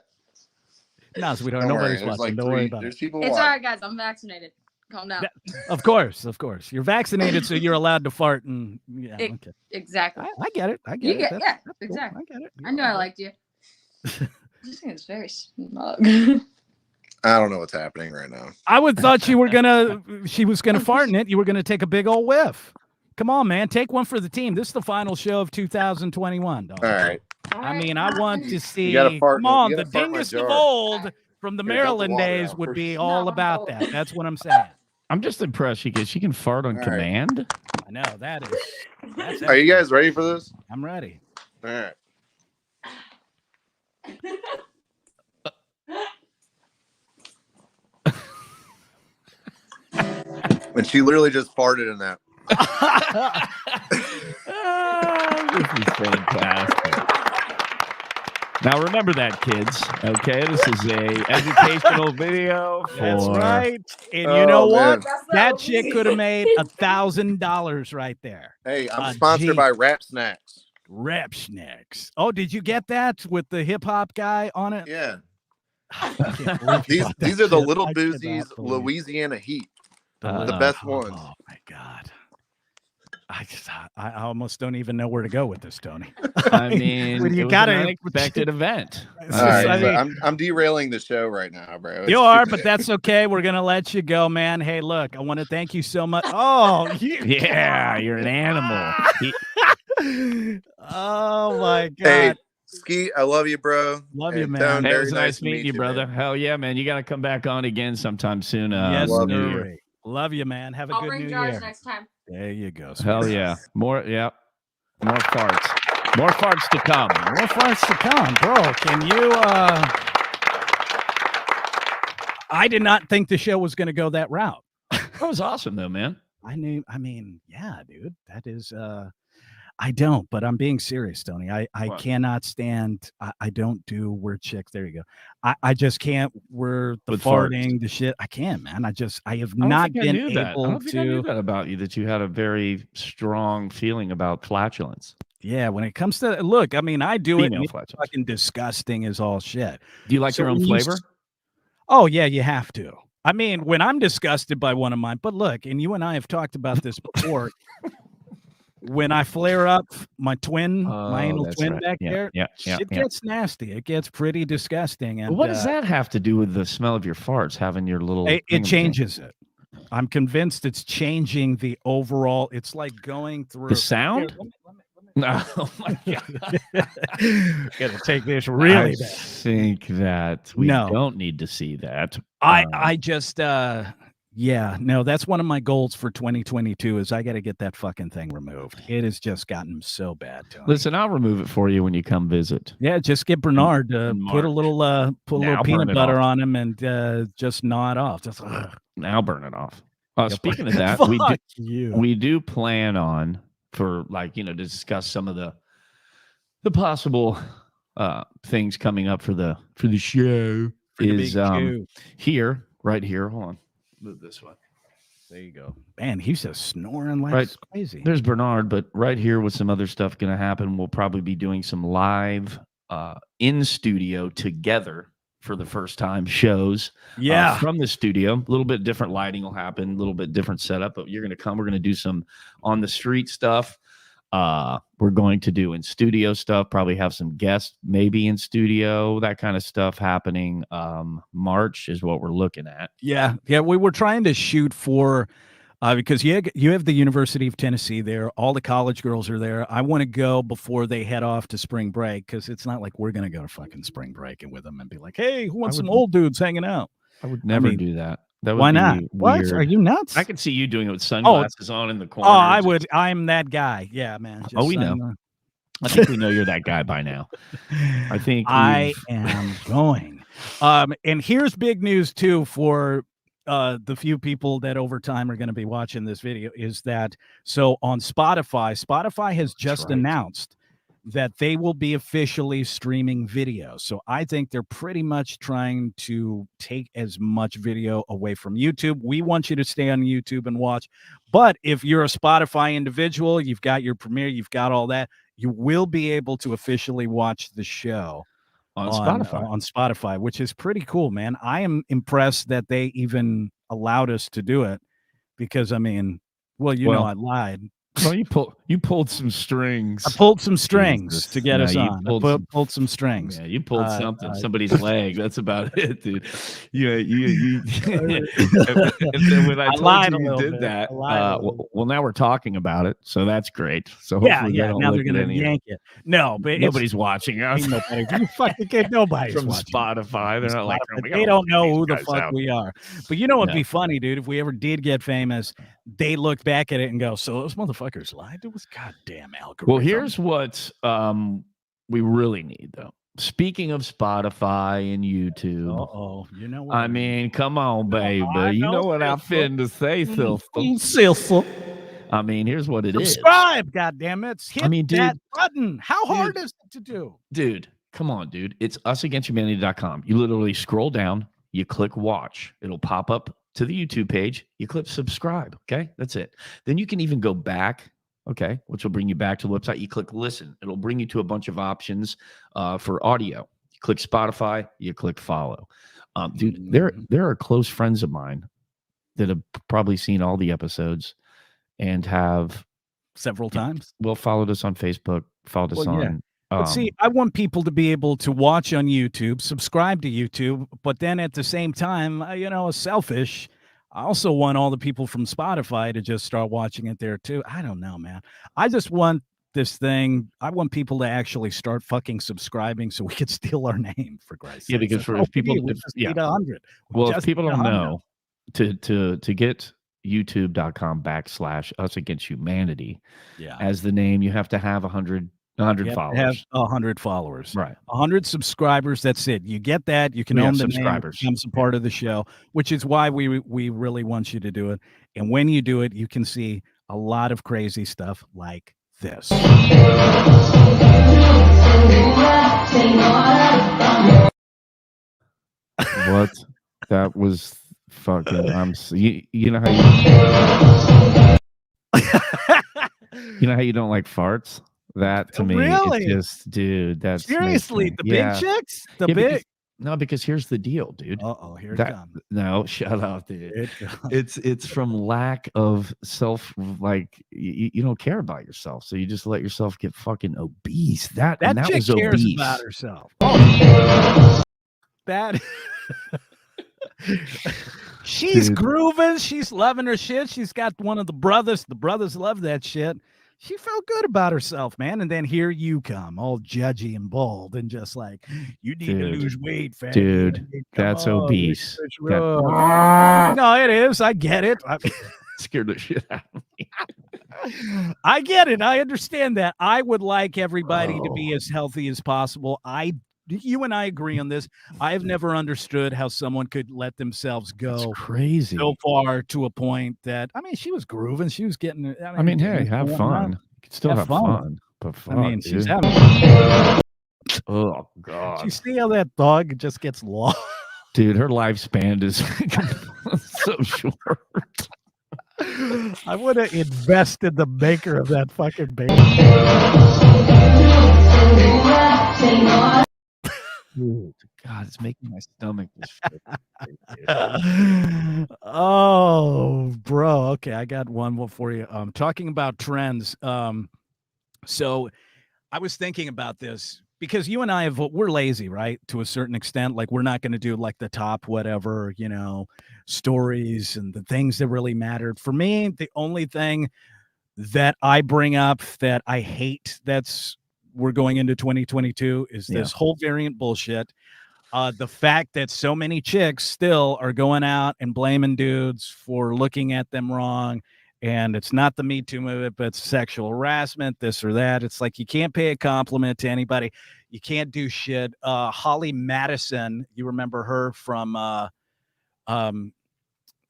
Speaker 2: No, sweetheart,
Speaker 4: Don't
Speaker 2: nobody's
Speaker 4: worry, there's
Speaker 2: watching.
Speaker 4: like
Speaker 2: Don't worry
Speaker 4: three-
Speaker 2: about
Speaker 4: there's
Speaker 2: it.
Speaker 4: people
Speaker 11: It's
Speaker 4: watching.
Speaker 11: all right, guys. I'm vaccinated. Calm down.
Speaker 2: Of course. You're vaccinated, so you're allowed to fart. And yeah,
Speaker 11: Ex-
Speaker 2: okay.
Speaker 11: Exactly.
Speaker 2: I get it. I get
Speaker 11: You
Speaker 2: it.
Speaker 11: get,
Speaker 2: That's-
Speaker 11: yeah,
Speaker 2: that's cool.
Speaker 11: exactly.
Speaker 2: I get it.
Speaker 11: I knew I liked you. This thing is very smug.
Speaker 4: I don't know what's happening right now.
Speaker 2: I would thought she was gonna fart in it. You were gonna take a big old whiff. Come on, man, take one for the team. This is the final show of 2021. Dog.
Speaker 4: All right.
Speaker 2: I mean, I want to see.
Speaker 4: gotta fart
Speaker 2: Come
Speaker 4: in-
Speaker 2: on,
Speaker 4: you
Speaker 2: the
Speaker 4: gotta fart in my
Speaker 2: dingus of
Speaker 4: jar.
Speaker 2: old from the
Speaker 4: Here, dump the
Speaker 2: Maryland
Speaker 4: water
Speaker 2: days
Speaker 4: out
Speaker 2: would
Speaker 4: first.
Speaker 2: be all about that. That's what I'm saying.
Speaker 3: I'm just impressed. She can fart on
Speaker 4: All right.
Speaker 3: command.
Speaker 2: I know that is. That's
Speaker 4: Are you guys ready for this?
Speaker 2: I'm ready.
Speaker 4: All right. And she literally just farted in that.
Speaker 3: This is fantastic. Now remember that, kids. Okay, this is a educational video.
Speaker 2: That's
Speaker 3: for-
Speaker 2: right. And
Speaker 4: Oh,
Speaker 2: you know
Speaker 4: man.
Speaker 2: what? That chick could have made $1,000 right there.
Speaker 4: Hey, I'm
Speaker 2: Ah,
Speaker 4: sponsored
Speaker 2: gee.
Speaker 4: by Rap Snacks.
Speaker 2: Rep Snacks. Oh, did you get that with the hip hop guy on it?
Speaker 4: Yeah.
Speaker 2: I can't believe you
Speaker 4: These
Speaker 2: bought that
Speaker 4: these are the
Speaker 2: shit.
Speaker 4: Little
Speaker 2: I cannot
Speaker 4: Boozies
Speaker 2: believe it.
Speaker 4: Louisiana Heat. The best ones.
Speaker 2: Oh my god. I almost don't even know where to go with this, Tony.
Speaker 3: I mean,
Speaker 2: when
Speaker 3: it
Speaker 2: you
Speaker 3: was
Speaker 2: gotta
Speaker 3: an unexpected event.
Speaker 4: All right,
Speaker 2: I
Speaker 4: so
Speaker 2: mean-
Speaker 4: I'm derailing the show right now, bro.
Speaker 2: You are, but that's okay. We're gonna let you go, man. Hey, look, I want to thank you so much. Oh,
Speaker 3: Yeah, you're an animal.
Speaker 2: Oh my god.
Speaker 4: Hey, Ski, I love you, bro.
Speaker 2: Love you,
Speaker 4: And
Speaker 2: man.
Speaker 4: Tone,
Speaker 3: Hey, it
Speaker 4: very
Speaker 3: was nice
Speaker 4: to
Speaker 3: meeting
Speaker 4: meet
Speaker 3: you, brother.
Speaker 4: man.
Speaker 3: Hell yeah, man. You got to come back on again sometime soon.
Speaker 2: Yes,
Speaker 3: in the new
Speaker 2: sir.
Speaker 3: year.
Speaker 2: Love you, man. Have a
Speaker 11: I'll
Speaker 2: good
Speaker 11: bring
Speaker 2: new
Speaker 11: jars
Speaker 2: year.
Speaker 11: next time.
Speaker 2: There you go.
Speaker 3: Hell yeah. More farts. More farts to come.
Speaker 2: More farts to come, bro. Can you I did not think the show was gonna go that route.
Speaker 3: That was awesome though, man.
Speaker 2: I mean, yeah, dude. That is I don't, but I'm being serious, Tony. I
Speaker 3: What?
Speaker 2: cannot stand I don't do weird chicks. There you go. I just can't we're the
Speaker 3: With farts.
Speaker 2: farting, the shit. I can't, man. I have
Speaker 3: I don't
Speaker 2: not
Speaker 3: think I
Speaker 2: been
Speaker 3: knew that. I
Speaker 2: able
Speaker 3: don't think I knew
Speaker 2: to
Speaker 3: that about you, that you had a very strong feeling about flatulence.
Speaker 2: yeah, when it comes to look, I mean, I do it.
Speaker 3: Female
Speaker 2: And it's
Speaker 3: flatulence.
Speaker 2: fucking disgusting as all shit.
Speaker 3: Do you like
Speaker 2: So
Speaker 3: your own
Speaker 2: when you
Speaker 3: flavor?
Speaker 2: Oh yeah, you have to. I mean, when I'm disgusted by one of mine, but look, and you and I have talked about this before. When I flare up my twin, my
Speaker 3: Oh,
Speaker 2: anal
Speaker 3: that's
Speaker 2: twin
Speaker 3: right.
Speaker 2: back
Speaker 3: Yeah,
Speaker 2: there,
Speaker 3: yeah, yeah,
Speaker 2: it
Speaker 3: yeah.
Speaker 2: gets nasty. It gets pretty disgusting. And
Speaker 3: But what does that have to do with the smell of your farts, having your little
Speaker 2: It
Speaker 3: thing in the-
Speaker 2: changes it. I'm convinced it's changing the overall. It's like going through
Speaker 3: the sound?
Speaker 2: Here, let me-
Speaker 3: No, oh my God.
Speaker 2: Gotta take this really
Speaker 3: I
Speaker 2: bad.
Speaker 3: think that we
Speaker 2: No.
Speaker 3: don't need to see that.
Speaker 2: I just yeah, no, that's one of my goals for 2022 is I got to get that fucking thing removed. It has just gotten so bad, Tony.
Speaker 3: Listen, I'll remove it for you when you come visit.
Speaker 2: Yeah, just get Bernard to
Speaker 3: in
Speaker 2: put a
Speaker 3: March.
Speaker 2: little
Speaker 3: Now burn
Speaker 2: peanut
Speaker 3: it
Speaker 2: butter
Speaker 3: off.
Speaker 2: on him and just gnaw it off. Just
Speaker 3: Now burn it off.
Speaker 2: Yeah,
Speaker 3: Speaking of
Speaker 2: fuck
Speaker 3: that,
Speaker 2: you.
Speaker 3: we do plan on for to discuss some of the the possible things coming up for the show
Speaker 2: For the
Speaker 3: is
Speaker 2: big show.
Speaker 3: here, right here. Hold on, move this way.
Speaker 2: There you go. Man, he's just snoring like
Speaker 3: Right.
Speaker 2: crazy.
Speaker 3: There's Bernard, but right here with some other stuff going to happen. We'll probably be doing some live in studio together for the first time shows.
Speaker 2: Yeah.
Speaker 3: From the studio. A little bit different lighting will happen, a little bit different setup, but you're going to come. We're going to do some on the street stuff. We're going to do in studio stuff, probably have some guests maybe in studio, that kind of stuff happening. March is what we're looking at.
Speaker 2: Yeah. We were trying to shoot for because you have the University of Tennessee there. All the college girls are there. I want to go before they head off to spring break, because it's not like we're going to go to fucking spring break and with them and be like, hey, who wants some old dudes hanging out?
Speaker 3: I would never do that. That would
Speaker 2: why
Speaker 3: be
Speaker 2: not?
Speaker 3: weird.
Speaker 2: What? Are you nuts?
Speaker 3: I could see you doing it with sunglasses on in the corner.
Speaker 2: Oh, I would. I'm that guy. Yeah, man.
Speaker 3: We know. I think we know you're that guy by now. I think
Speaker 2: I am going. And here's big news too for the few people that over time are going to be watching this video, is that so on Spotify has just announced that they will be officially streaming video. So I think they're pretty much trying to take as much video away from YouTube. We want you to stay on YouTube and watch. But if you're a Spotify individual, you've got your Premiere, you've got all that, you will be able to officially watch the show
Speaker 3: on
Speaker 2: Spotify, which is pretty cool, man. I am impressed that they even allowed us to do it, because I mean, well, I lied.
Speaker 3: Well, you pulled some strings.
Speaker 2: I pulled some strings to get us on. I pulled some strings.
Speaker 3: Yeah, you pulled something. Somebody's leg. That's about it, dude. You. And then when I told you did that, well, now we're talking about it, so that's great. So hopefully
Speaker 2: now they're gonna yank it. No, but
Speaker 3: nobody's watching us.
Speaker 2: You fucking kid, nobody's
Speaker 3: from
Speaker 2: watching.
Speaker 3: Spotify. They're not like
Speaker 2: they don't know who the fuck we are. But you know what'd be funny, dude? If we ever did get famous, they looked back at it and go, "So those motherfuckers lied to us? Goddamn algorithm."
Speaker 3: Well, here's what we really need, though. Speaking of Spotify and YouTube,
Speaker 2: you know what?
Speaker 3: I mean, come on, baby. You know what I'm finna say,
Speaker 2: Silver.
Speaker 3: I mean, here's what it is.
Speaker 2: Subscribe, goddammit. Hit
Speaker 3: dude,
Speaker 2: that button. How hard is it to do?
Speaker 3: Dude, come on, dude. It's usagainsthumanity.com. You literally scroll down, you click watch. It'll pop up to the YouTube page. You click subscribe. Okay, that's it. Then you can even go back. Okay, which will bring you back to the website. You click listen. It'll bring you to a bunch of options for audio. You click Spotify. You click follow. Dude, there are close friends of mine that have probably seen all the episodes and have
Speaker 2: several times.
Speaker 3: Well, followed us on Facebook. Followed us on.
Speaker 2: Yeah. But see, I want people to be able to watch on YouTube, subscribe to YouTube, but then at the same time, selfish. I also want all the people from Spotify to just start watching it there too. I don't know, man. I just want this thing. I want people to actually start fucking subscribing so we could steal our name, for Christ's sake.
Speaker 3: Yeah, because if people,
Speaker 2: need 100.
Speaker 3: Well, if people don't know, to get youtube.com/usagainsthumanity as the name, you have to have 100 followers.
Speaker 2: Have 100 followers,
Speaker 3: right?
Speaker 2: 100 subscribers. That's it. You get that. You can own the name. It becomes a part of the show, which is why we really want you to do it. And when you do it, you can see a lot of crazy stuff like this.
Speaker 3: What? That was fucking. You know how you know how you don't like farts. That to me,
Speaker 2: really?
Speaker 3: It's just, dude. That's
Speaker 2: seriously the big chicks.
Speaker 3: Because here's the deal, dude.
Speaker 2: Here it comes.
Speaker 3: No, shut up, dude. It's from lack of self. Like you don't care about yourself, so you just let yourself get fucking obese. That
Speaker 2: chick
Speaker 3: was
Speaker 2: cares
Speaker 3: obese.
Speaker 2: About herself. Bad. She's grooving. She's loving her shit. She's got one of the brothers. The brothers love that shit. She felt good about herself, man. And then here you come, all judgy and bold, and just like, you need to lose weight, fam.
Speaker 3: Dude, that's obese.
Speaker 2: No, it is. I get it.
Speaker 3: Scared the shit out of me.
Speaker 2: I get it. I understand that. I would like everybody to be as healthy as possible. You and I agree on this. I have never understood how someone could let themselves go
Speaker 3: crazy
Speaker 2: so far to a point that, she was grooving. She was getting.
Speaker 3: Hey, have fun. You can still have fun. But fuck,
Speaker 2: I mean, she's
Speaker 3: dude.
Speaker 2: having.
Speaker 3: Oh God.
Speaker 2: You see how that dog just gets lost?
Speaker 3: Dude, her lifespan is so short.
Speaker 2: I would have invested the maker of that fucking baby.
Speaker 3: Dude, God, it's making my stomach just.
Speaker 2: Oh, bro. Okay, I got one more for you. Talking about trends. So I was thinking about this because you and I we're lazy, right? To a certain extent. Like, we're not going to do like the top whatever, stories and the things that really mattered. For me, the only thing that I bring up that I hate we're going into 2022 is this whole variant bullshit. The fact that so many chicks still are going out and blaming dudes for looking at them wrong. And it's not the Me Too movement, but it's sexual harassment, this or that. It's like you can't pay a compliment to anybody. You can't do shit. Holly Madison, you remember her from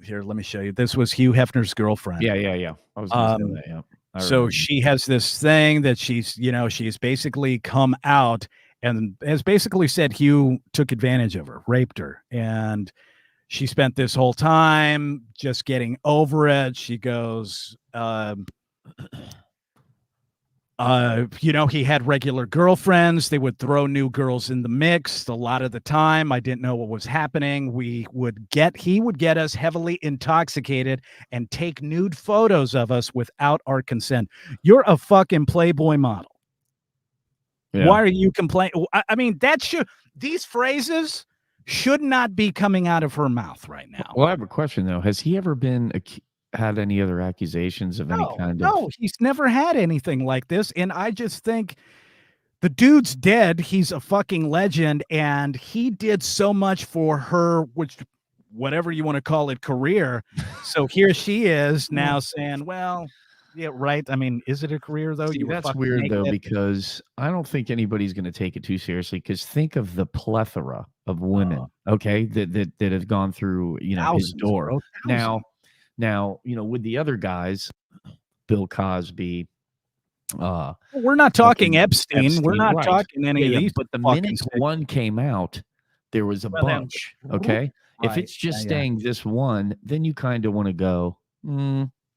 Speaker 2: here, let me show you. This was Hugh Hefner's girlfriend.
Speaker 3: Yeah. I was gonna say that, yeah.
Speaker 2: So she has this thing that she's basically come out and has basically said Hugh took advantage of her, raped her, and she spent this whole time just getting over it. She goes, he had regular girlfriends. They would throw new girls in the mix. A lot of the time, I didn't know what was happening. He would get us heavily intoxicated and take nude photos of us without our consent. You're a fucking Playboy model. Yeah. Why are you complaining? I mean, these phrases should not be coming out of her mouth right now.
Speaker 3: Well, I have a question though. Has he ever had any other accusations of any kind of?
Speaker 2: No, he's never had anything like this. And I just think the dude's dead. He's a fucking legend. And he did so much for her, whatever you want to call it, career. So here she is now saying, well, yeah, right. I mean, is it a career though?
Speaker 3: See, that's weird though, because I don't think anybody's going to take it too seriously. Because think of the plethora of women, okay, that have gone through, his door. Bro, now, with the other guys, Bill Cosby.
Speaker 2: We're not talking Epstein. We're not talking any of these.
Speaker 3: But the minute one came out, there was a bunch. Okay, if it's just staying this one, then you kind of want to go.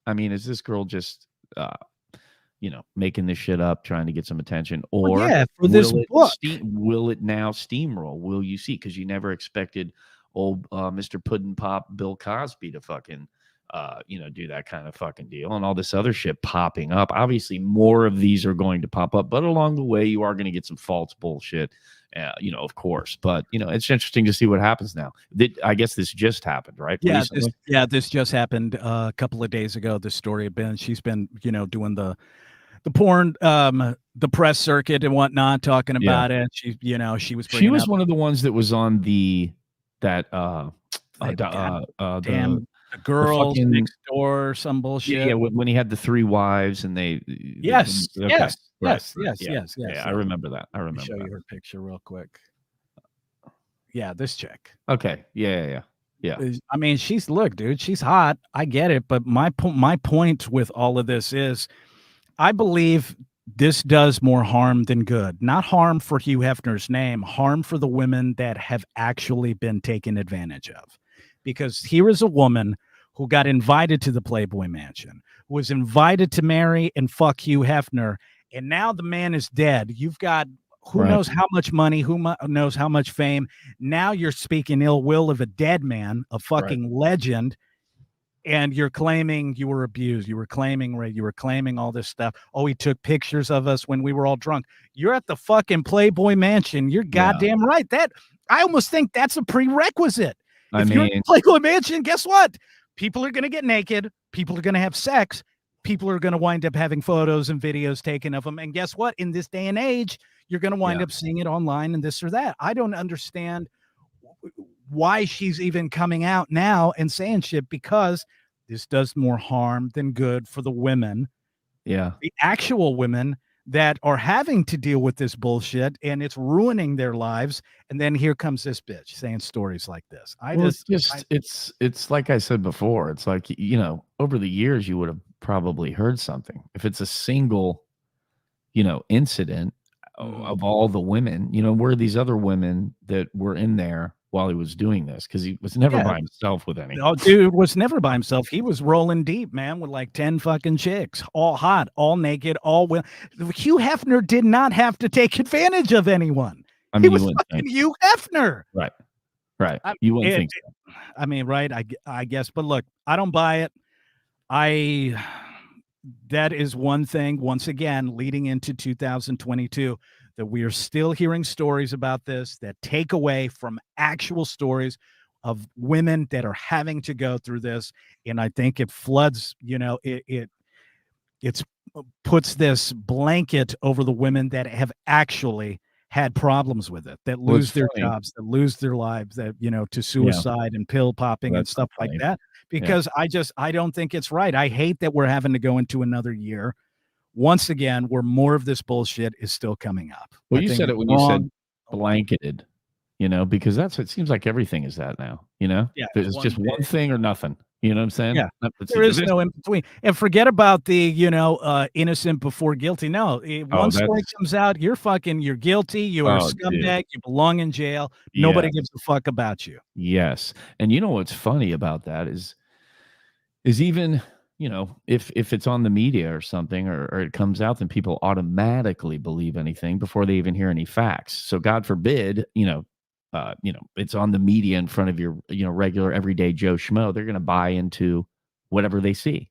Speaker 3: I mean, is this girl just, making this shit up, trying to get some attention, or
Speaker 2: for this book,
Speaker 3: will it now steamroll? Will you see? Because you never expected old Mr. Puddin' Pop Bill Cosby to fucking, do that kind of fucking deal, and all this other shit popping up. Obviously, more of these are going to pop up, but along the way, you are going to get some false bullshit, of course. But it's interesting to see what happens now. I guess this just happened, right?
Speaker 2: This just happened a couple of days ago. This story had been. She's been, doing the porn, the press circuit and whatnot, talking about it. She was
Speaker 3: one of the ones that was on the
Speaker 2: girls next door, some bullshit.
Speaker 3: Yeah, when he had the 3 wives and they.
Speaker 2: Yes.
Speaker 3: Okay.
Speaker 2: Yes.
Speaker 3: Yeah, I remember that.
Speaker 2: Let me show you her picture real quick. Yeah, this chick.
Speaker 3: Okay. Yeah.
Speaker 2: I mean, she's hot. I get it, but my point with all of this is, I believe this does more harm than good. Not harm for Hugh Hefner's name, harm for the women that have actually been taken advantage of. Because here is a woman who got invited to the Playboy Mansion, who was invited to marry and fuck Hugh Hefner, and now the man is dead. You've got who knows how much money, knows how much fame. Now you're speaking ill will of a dead man, a fucking legend, and you're claiming you were abused. You were claiming rape. You were claiming all this stuff. Oh, he took pictures of us when we were all drunk. You're at the fucking Playboy Mansion. You're goddamn right. I almost think that's a prerequisite. If you're in Playboy Mansion, guess what? People are going to get naked. People are going to have sex. People are going to wind up having photos and videos taken of them. And guess what? In this day and age, you're going to wind up seeing it online and this or that. I don't understand why she's even coming out now and saying shit, because this does more harm than good for the women.
Speaker 3: Yeah.
Speaker 2: The actual women that are having to deal with this bullshit, and it's ruining their lives. And then here comes this bitch saying stories like this.
Speaker 3: It's like I said before, it's like, over the years, you would have probably heard something. If it's a single, incident of all the women, were these other women that were in there while he was doing this, because he was never by himself with any.
Speaker 2: Oh, dude was never by himself. He was rolling deep, man, with like 10 fucking chicks, all hot, all naked, all women. Hugh Hefner did not have to take advantage of anyone.
Speaker 3: I mean,
Speaker 2: he was fucking Hugh Hefner.
Speaker 3: Right. You wouldn't think so.
Speaker 2: I mean, right. I guess, but look, I don't buy it. That is one thing, once again, leading into 2022, that we are still hearing stories about this that take away from actual stories of women that are having to go through this. And I think it floods, it's puts this blanket over the women that have actually had problems with it, that lose their jobs, that lose their lives, that, to suicide and pill popping and stuff like that. Because I don't think it's right. I hate that we're having to go into another year once again where more of this bullshit is still coming up.
Speaker 3: Well, you said it when you said blanketed, because that's it seems like everything is that now,
Speaker 2: Yeah,
Speaker 3: there's just one thing or nothing. You know what I'm saying?
Speaker 2: Yeah, there is no in between. And forget about the, innocent before guilty. No, one story comes out, you're guilty, you are a scumbag, you belong in jail. Nobody gives a fuck about you.
Speaker 3: Yes. And you know what's funny about that is even, if it's on the media or something, or it comes out, then people automatically believe anything before they even hear any facts. So God forbid, it's on the media in front of your, regular everyday Joe Schmo. They're going to buy into whatever they see.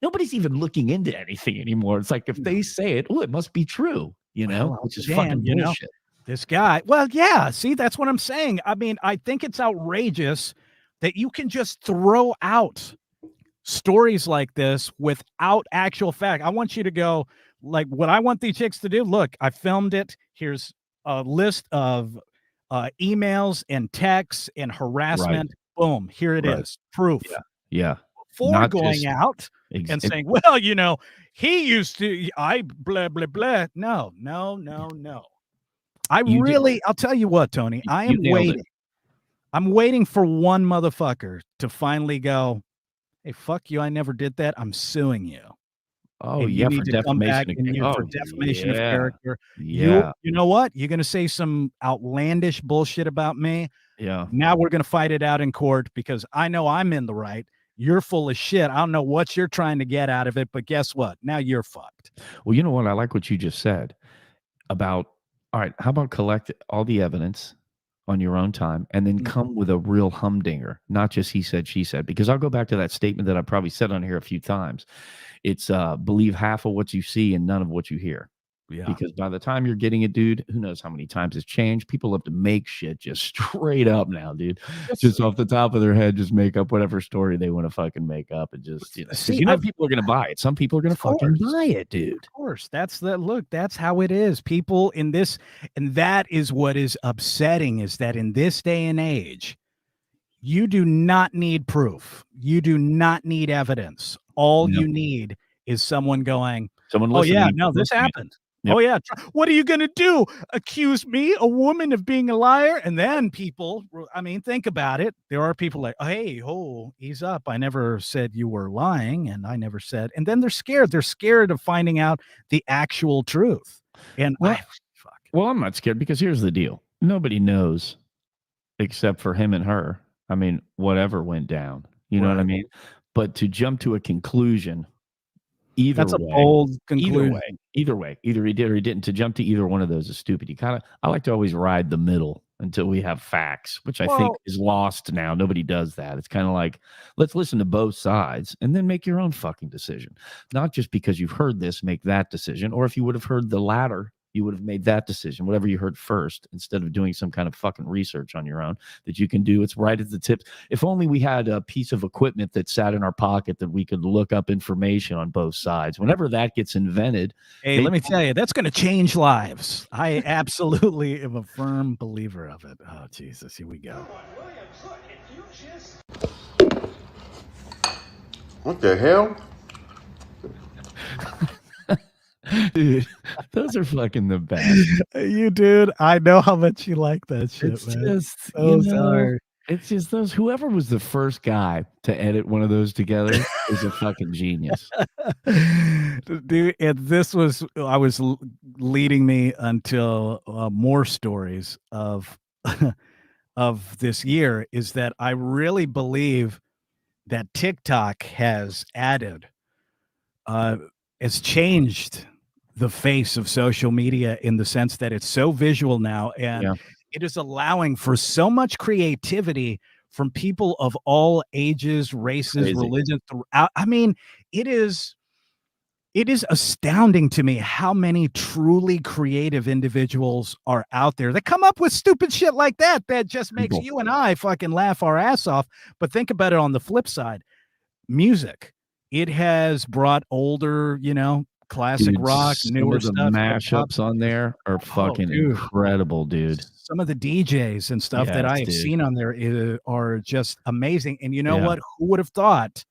Speaker 3: Nobody's even looking into anything anymore. It's like if they say it, it must be true, which is fucking bullshit.
Speaker 2: This guy, well, yeah, see, that's what I'm saying. I mean, I think it's outrageous that you can just throw out stories like this without actual fact. I want you to go, like, what I want these chicks to do. Look, I filmed it. Here's a list of emails and texts and harassment. Boom, here it is. Proof.
Speaker 3: Yeah.
Speaker 2: Before
Speaker 3: Not
Speaker 2: going
Speaker 3: just,
Speaker 2: out and saying, well, he used to, blah, blah, blah. No. I'll tell you what, Tony, I am waiting. I'm waiting for one motherfucker to finally go, hey, fuck you. I never did that. I'm suing you.
Speaker 3: Oh, yeah, for
Speaker 2: defamation of character.
Speaker 3: Yeah.
Speaker 2: You know what? You're going to say some outlandish bullshit about me.
Speaker 3: Yeah.
Speaker 2: Now we're going to fight it out in court because I know I'm in the right. You're full of shit. I don't know what you're trying to get out of it, but guess what? Now you're fucked.
Speaker 3: Well, you know what? I like what you just said about, all right, how about collect all the evidence on your own time and then come with a real humdinger, not just he said, she said, because I'll go back to that statement that I probably said on here a few times. It's believe half of what you see and none of what you hear. Yeah. Because by the time you're getting it, dude, who knows how many times it's changed. People love to make shit just straight up now, dude. Just off the top of their head, just make up whatever story they want to fucking make up and just, people are going to buy it. Some people are going to fucking buy it, dude.
Speaker 2: Of course. That's how it is. People in this, and that is what is upsetting, is that in this day and age, you do not need proof. You do not need evidence. All you need is someone going, oh yeah, no, this happened. Yep. Oh yeah. What are you going to do? Accuse me, a woman, of being a liar? And then people, I mean, think about it. There are people like, hey, ease up. I never said you were lying. And I never said, and then they're scared. They're scared of finding out the actual truth. And
Speaker 3: well, I'm not scared because here's the deal. Nobody knows except for him and her. I mean, whatever went down, you know what I mean? But to jump to a conclusion,
Speaker 2: that's a bold conclusion.
Speaker 3: Either way, either he did or he didn't. To jump to either one of those is stupid. I like to always ride the middle until we have facts, which I think is lost now. Nobody does that. It's kind of like, let's listen to both sides and then make your own fucking decision. Not just because you've heard this, make that decision. Or if you would have heard the latter, you would have made that decision, whatever you heard first, instead of doing some kind of fucking research on your own that you can do. It's right at the tip. If only we had a piece of equipment that sat in our pocket that we could look up information on both sides. Whenever that gets invented.
Speaker 2: Hey, let me tell you, that's going to change lives. I absolutely am a firm believer of it. Oh, Jesus, here we go.
Speaker 12: What the hell?
Speaker 3: Dude, those are fucking the best.
Speaker 2: You, dude, I know how much you like that shit,
Speaker 3: it's
Speaker 2: man.
Speaker 3: Just,
Speaker 2: Those are
Speaker 3: It's just those. Whoever was the first guy to edit one of those together is a fucking genius.
Speaker 2: Dude, and this was leading me until more stories of of this year is that I really believe that TikTok has added, has changed the face of social media in the sense that it's so visual now, and
Speaker 3: Yeah.
Speaker 2: it is allowing for so much creativity from people of all ages, races,
Speaker 3: Crazy.
Speaker 2: religions throughout. I mean, it is astounding to me how many truly creative individuals are out there that come up with stupid shit like that that just makes
Speaker 3: People.
Speaker 2: you and I fucking laugh our ass off. But think about it on the flip side. Music. It has brought older, classic
Speaker 3: Dude,
Speaker 2: rock,
Speaker 3: some
Speaker 2: newer
Speaker 3: of the
Speaker 2: stuff, hip-hop.
Speaker 3: mashups on there are fucking
Speaker 2: dude.
Speaker 3: incredible, dude.
Speaker 2: Some of the DJs and stuff that I
Speaker 3: Yes,
Speaker 2: have
Speaker 3: dude.
Speaker 2: seen on there are just amazing. And you know
Speaker 3: Yeah.
Speaker 2: what? Who would have thought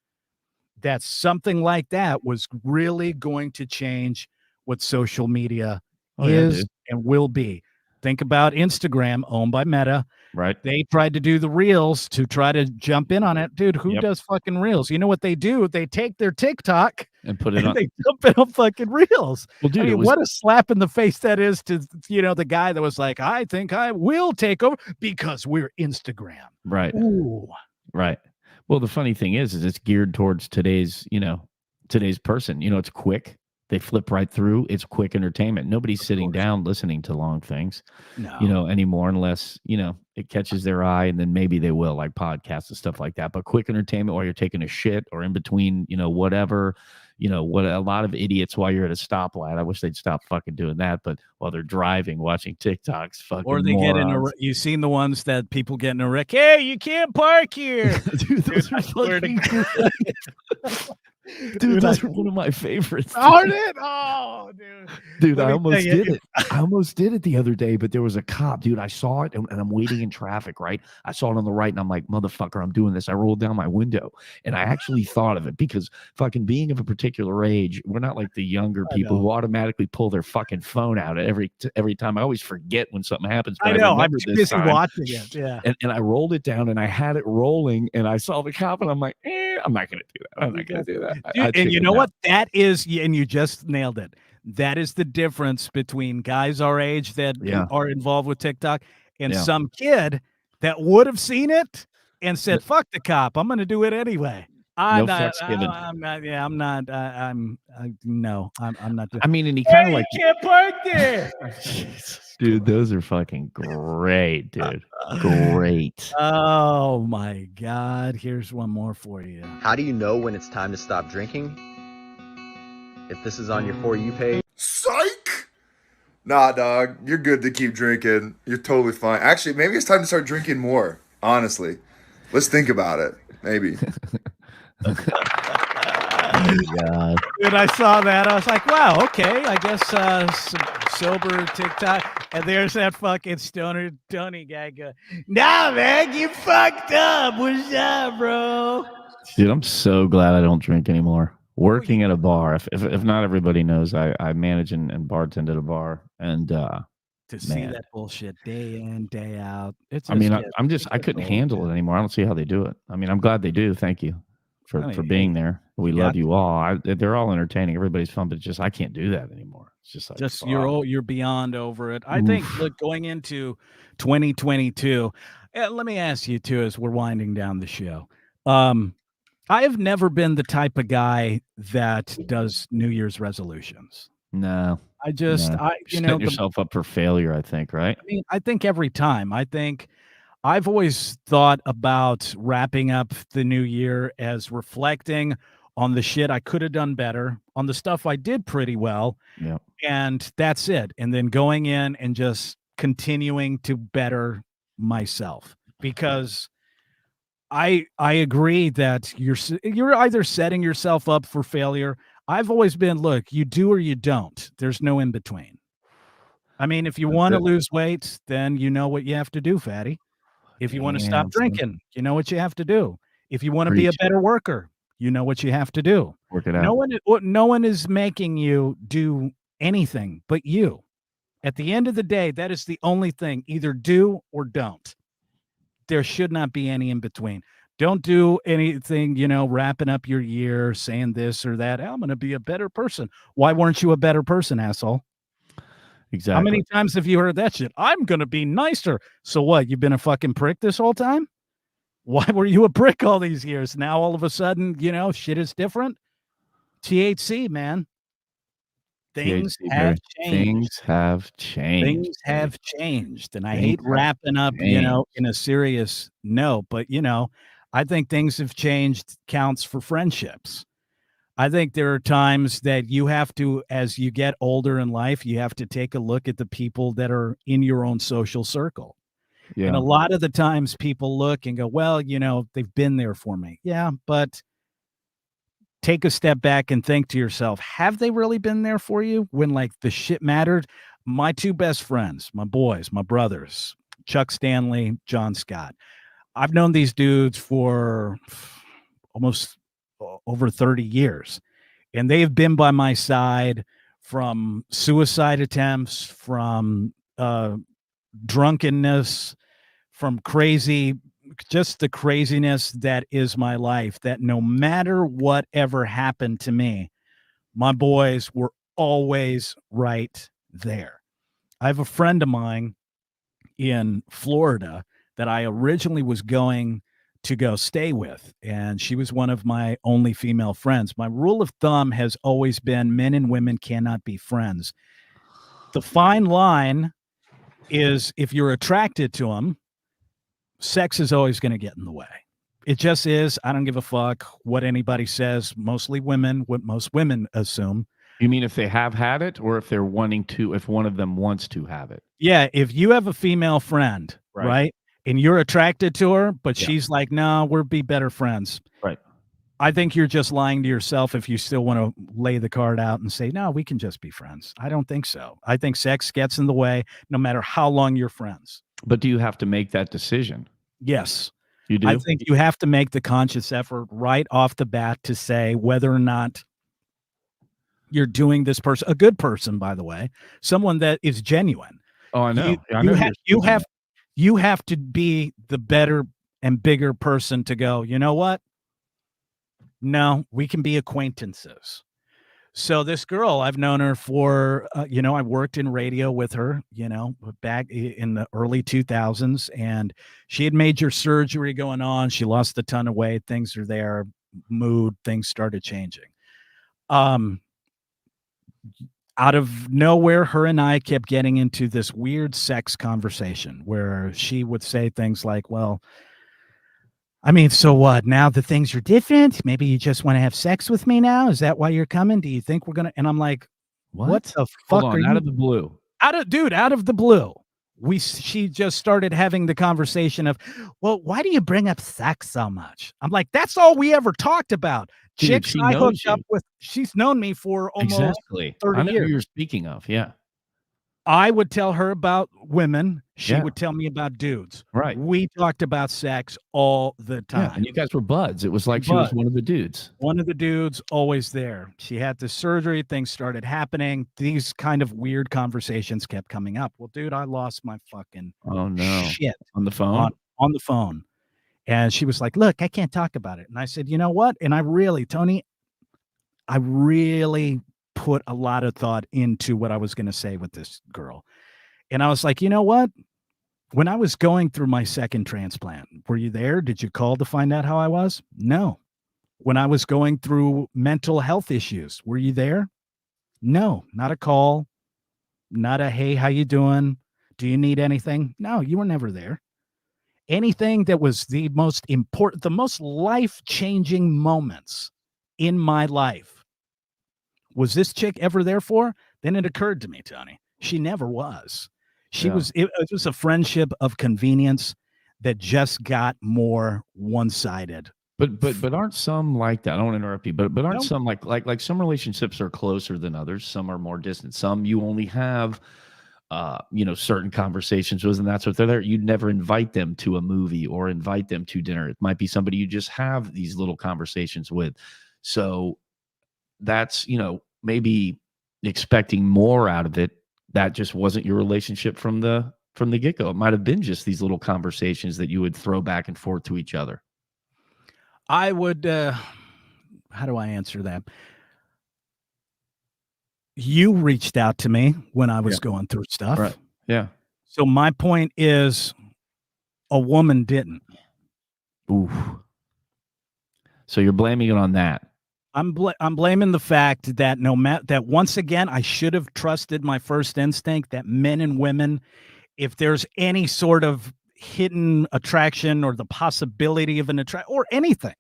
Speaker 2: that something like that was really going to change what social media
Speaker 3: Oh, yeah,
Speaker 2: is
Speaker 3: dude.
Speaker 2: and will be? Think about Instagram, owned by Meta.
Speaker 3: Right.
Speaker 2: They tried to do the reels to try to jump in on it. Dude, who
Speaker 3: Yep.
Speaker 2: does fucking reels? You know what they do? They take their TikTok
Speaker 3: And put it
Speaker 2: and
Speaker 3: on.
Speaker 2: they dump it on fucking reels.
Speaker 3: Well, dude,
Speaker 2: I
Speaker 3: it
Speaker 2: mean,
Speaker 3: was
Speaker 2: what a slap in the face that is to, the guy that was like, I think I will take over because we're Instagram.
Speaker 3: right.
Speaker 2: Ooh.
Speaker 3: Right. Well, the funny thing is it's geared towards today's person. It's quick. They flip right through. It's quick entertainment. Nobody's sitting down listening to long things,
Speaker 2: No.
Speaker 3: anymore unless, it catches their eye, and then maybe they will, like podcasts and stuff like that. But quick entertainment while you're taking a shit or in between, whatever, what a lot of idiots while you're at a stoplight. I wish they'd stop fucking doing that. But while they're driving, watching TikToks, fucking
Speaker 2: Or they get in a,
Speaker 3: morons.
Speaker 2: you've seen the ones that people get in a wreck. Hey, you can't park here.
Speaker 3: Dude, those
Speaker 2: I
Speaker 3: are
Speaker 2: swear to
Speaker 3: fucking
Speaker 2: God.
Speaker 3: Dude, those are one of my favorites.
Speaker 2: Aren't it? Oh, dude.
Speaker 3: Dude,
Speaker 2: Let
Speaker 3: I
Speaker 2: me
Speaker 3: almost
Speaker 2: tell you,
Speaker 3: did it. I almost did it the other day, but there was a cop, dude. I saw it and I'm waiting in traffic, right? I saw it on the right and I'm like, motherfucker, I'm doing this. I rolled down my window and I actually thought of it because fucking being of a particular age, we're not like the younger people who automatically pull their fucking phone out at every time. I always forget when something happens. But
Speaker 2: I know. I'm
Speaker 3: remember
Speaker 2: too
Speaker 3: this
Speaker 2: busy
Speaker 3: time,
Speaker 2: watching it. Yeah.
Speaker 3: and I rolled it down and I had it rolling and I saw the cop and I'm like, I'm not going to do that. I'm not going to do that.
Speaker 2: Dude, and you know what? That is, and you just nailed it. That is the difference between guys our age that are involved with TikTok and some kid that would have seen it and said, fuck the cop. I'm going to do it anyway. I'm not doing
Speaker 3: I mean, and he kind of
Speaker 2: you
Speaker 3: like,
Speaker 2: can't park there.
Speaker 3: dude, those are fucking great, dude. Great.
Speaker 2: Oh my God. Here's one more for you.
Speaker 12: How do you know when it's time to stop drinking? If this is on your For You page.
Speaker 13: Psych! Nah, dog. You're good to keep drinking. You're totally fine. Actually, maybe it's time to start drinking more. Honestly. Let's think about it. Maybe.
Speaker 3: Oh, God.
Speaker 2: When I saw that, I was like, wow, okay. I guess some sober TikTok. And there's that fucking stoner Tony guy go, nah, man, you fucked up. What's up, bro?
Speaker 3: Dude, I'm so glad I don't drink anymore. Working at a bar, if not everybody knows, I manage and bartend at a bar, and
Speaker 2: to see that bullshit day in, day out.
Speaker 3: I couldn't handle it anymore. I don't see how they do it. I mean, I'm glad they do. Thank you for being there. We love you all. They're all entertaining. Everybody's fun, but it's I can't do that anymore. It's just like
Speaker 2: you're beyond over it. I think look, going into 2022, let me ask you too, as we're winding down the show. I have never been the type of guy that does New Year's resolutions.
Speaker 3: No.
Speaker 2: Setting
Speaker 3: yourself up for failure, I think, right?
Speaker 2: I mean, I think every time. I think I've always thought about wrapping up the new year as reflecting on the shit I could have done better, on the stuff I did pretty well.
Speaker 3: Yeah.
Speaker 2: And that's it. And then going in and just continuing to better myself, because I agree that you're either setting yourself up for failure. I've always been, look, you do or you don't. There's no in between. I mean, if you want to lose weight, then you know what you have to do, fatty. If you want to stop drinking, you know what you have to do. If you want to be a better worker, you know what you have to do.
Speaker 3: Work it out.
Speaker 2: No one is making you do anything but you. At the end of the day, that is the only thing. Either do or don't. there should not be any in between. Don't do anything, wrapping up your year saying this or that. I'm going to be a better person. Why weren't you a better person, asshole?
Speaker 3: Exactly.
Speaker 2: How many times have you heard that shit? I'm going to be nicer. So what? You've been a fucking prick this whole time? Why were you a prick all these years? Now all of a sudden, shit is different. THC, man. Things
Speaker 3: THC,
Speaker 2: have changed.
Speaker 3: Things have changed.
Speaker 2: Things have changed. And I
Speaker 3: Things
Speaker 2: hate
Speaker 3: have
Speaker 2: wrapping up,
Speaker 3: changed.
Speaker 2: in a serious note, but I think things have changed counts for friendships. I think there are times that you have to, as you get older in life, you have to take a look at the people that are in your own social circle.
Speaker 3: Yeah.
Speaker 2: And a lot of the times people look and go, well, they've been there for me. Yeah, but take a step back and think to yourself, have they really been there for you when like the shit mattered? My two best friends, my boys, my brothers, Chuck Stanley, John Scott. I've known these dudes for almost over 30 years, and they have been by my side from suicide attempts, from drunkenness, from just the craziness that is my life, that no matter what ever happened to me, my boys were always right there. I have a friend of mine in Florida that I originally was going to go stay with, and she was one of my only female friends. My rule of thumb has always been men and women cannot be friends. The fine line is if you're attracted to them, sex is always going to get in the way. It just is. I don't give a fuck what anybody says. Mostly women, what most women assume.
Speaker 3: You mean if they have had it, or if they're wanting to, if one of them wants to have it?
Speaker 2: Yeah, if you have a female friend, right? And you're attracted to her, but she's like, no, we'll be better friends.
Speaker 3: Right.
Speaker 2: I think you're just lying to yourself if you still want to lay the card out and say, no, we can just be friends. I don't think so. I think sex gets in the way no matter how long you're friends.
Speaker 3: But do you have to make that decision?
Speaker 2: Yes.
Speaker 3: You do?
Speaker 2: I think you have to make the conscious effort right off the bat to say whether or not you're doing this person, a good person, by the way, someone that is genuine.
Speaker 3: Oh, I know.
Speaker 2: You have to be the better and bigger person to go, you know what? No, we can be acquaintances. So this girl, I've known her for, I worked in radio with her, back in the early 2000s, and she had major surgery going on. She lost a ton of weight. Things are there. Mood, things started changing. Out of nowhere, her and I kept getting into this weird sex conversation where she would say things like, well, I mean, so what? Now the things are different. Maybe you just want to have sex with me now. Is that why you're coming? Do you think we're going to? And I'm like, what the fuck are you?
Speaker 3: Out of the blue.
Speaker 2: Out of the blue. She just started having the conversation of, well, why do you bring up sex so much? I'm like, that's all we ever talked about.
Speaker 3: Dude,
Speaker 2: chicks I hooked up with, she's known me for almost 30
Speaker 3: I know
Speaker 2: years.
Speaker 3: who you're speaking of. Yeah.
Speaker 2: I would tell her about women. She would tell me about dudes.
Speaker 3: Right.
Speaker 2: We talked about sex all the time.
Speaker 3: Yeah, and you guys were buds. It was like she was one of the dudes.
Speaker 2: One of the dudes, always there. She had the surgery. Things started happening. These kind of weird conversations kept coming up. Well, dude, I lost my fucking shit.
Speaker 3: On the phone?
Speaker 2: On the phone. And she was like, look, I can't talk about it. And I said, you know what? And Tony, I really put a lot of thought into what I was going to say with this girl. And I was like, you know what? When I was going through my second transplant, were you there? Did you call to find out how I was? No. When I was going through mental health issues, were you there? No, not a call, not a, hey, how you doing? Do you need anything? No, you were never there. Anything that was the most important, the most life-changing moments in my life, was this chick ever there for? Then it occurred to me, Tony, she never was. She was, it was a friendship of convenience that just got more one-sided.
Speaker 3: But aren't some like that? I don't want to interrupt you, but aren't some like some relationships are closer than others? Some are more distant. Some you only have certain conversations with, and that's what they're there. You'd never invite them to a movie or invite them to dinner. It might be somebody you just have these little conversations with. So that's, maybe expecting more out of it. That just wasn't your relationship from the from the get-go. It might have been just these little conversations that you would throw back and forth to each other.
Speaker 2: I would, how do I answer that? You reached out to me when I was going through stuff.
Speaker 3: Right. Yeah.
Speaker 2: So my point is a woman didn't.
Speaker 3: Oof. So you're blaming it on that.
Speaker 2: I'm blaming the fact that that once again, I should have trusted my first instinct that men and women, if there's any sort of hidden attraction or the possibility of an attraction or anything,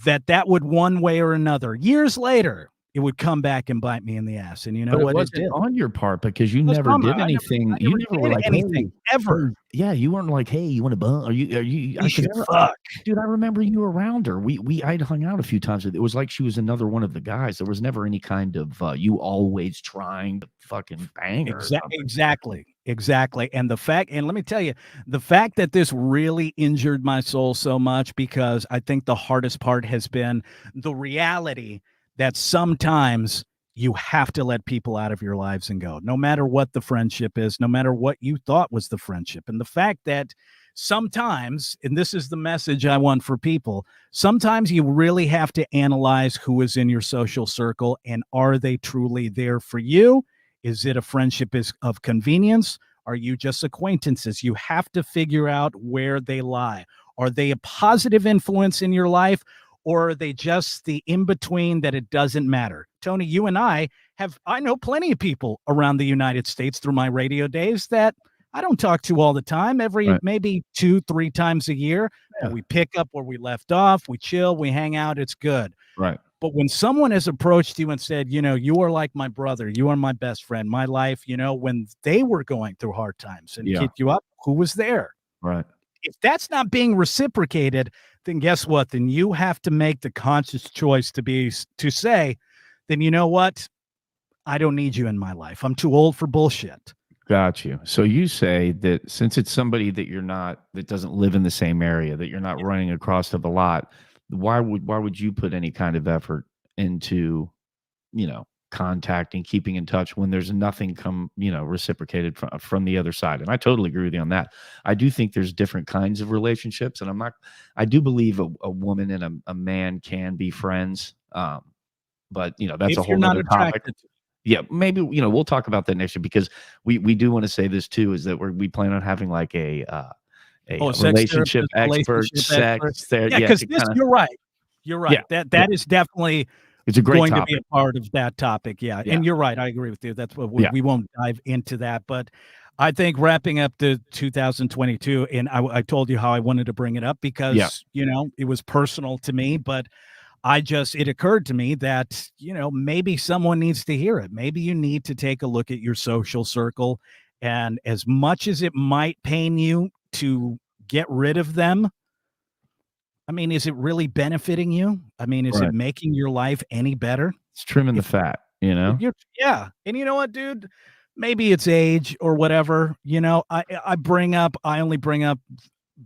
Speaker 2: that would one way or another, years later, it would come back and bite me in the ass. And you know
Speaker 3: But
Speaker 2: what?
Speaker 3: it wasn't on your part because you never did anything. You never were like
Speaker 2: anything ever.
Speaker 3: Yeah, you weren't like, hey, you want to bump? Are you?
Speaker 2: We should fuck.
Speaker 3: Dude, I remember you were around her. I'd hung out a few times. It was like she was another one of the guys. There was never any kind of you always trying to fucking bang her.
Speaker 2: Exactly. And the fact, and let me tell you, the fact that this really injured my soul so much, because I think the hardest part has been the reality that sometimes you have to let people out of your lives and go, no matter what the friendship is, no matter what you thought was the friendship. And the fact that sometimes, and this is the message I want for people, sometimes you really have to analyze who is in your social circle and are they truly there for you? Is it a friendship of convenience? Are you just acquaintances? You have to figure out where they lie. Are they a positive influence in your life? Or are they just the in-between that it doesn't matter? Tony, you and I know plenty of people around the United States through my radio days that I don't talk to all the time, maybe 2-3 times a year.
Speaker 3: Yeah.
Speaker 2: We pick up where we left off, we chill, we hang out, it's good.
Speaker 3: Right.
Speaker 2: But when someone has approached you and said, you are like my brother, you are my best friend, my life, when they were going through hard times and kicked you up, who was there?
Speaker 3: Right.
Speaker 2: If that's not being reciprocated, then guess what? Then you have to make the conscious choice to say, then you know what? I don't need you in my life. I'm too old for bullshit.
Speaker 3: Got you. So you say that since it's somebody that that doesn't live in the same area, that you're not running across of a lot, why would you put any kind of effort into, contacting, keeping in touch when there's nothing reciprocated from the other side? And I totally agree with you on that. I do think there's different kinds of relationships, and I do believe a woman and a man can be friends. But that's a whole other topic. Yeah, maybe we'll talk about that next year, because we do want to say this too, is that we plan on having like a relationship expert, sex therapist.
Speaker 2: Yeah, because you're right. You're right.
Speaker 3: Yeah,
Speaker 2: that is definitely
Speaker 3: it's a great
Speaker 2: going
Speaker 3: topic.
Speaker 2: to be a part of that topic. Yeah. And you're right. I agree with you. That's what we won't dive into that, but I think wrapping up the 2022, and I told you how I wanted to bring it up because it was personal to me, but it occurred to me that, maybe someone needs to hear it. Maybe you need to take a look at your social circle, and as much as it might pain you to get rid of them, I mean, is it really benefiting you? I mean, is it making your life any better?
Speaker 3: It's trimming the fat,
Speaker 2: Yeah. And you know what, dude? Maybe it's age or whatever. I only bring up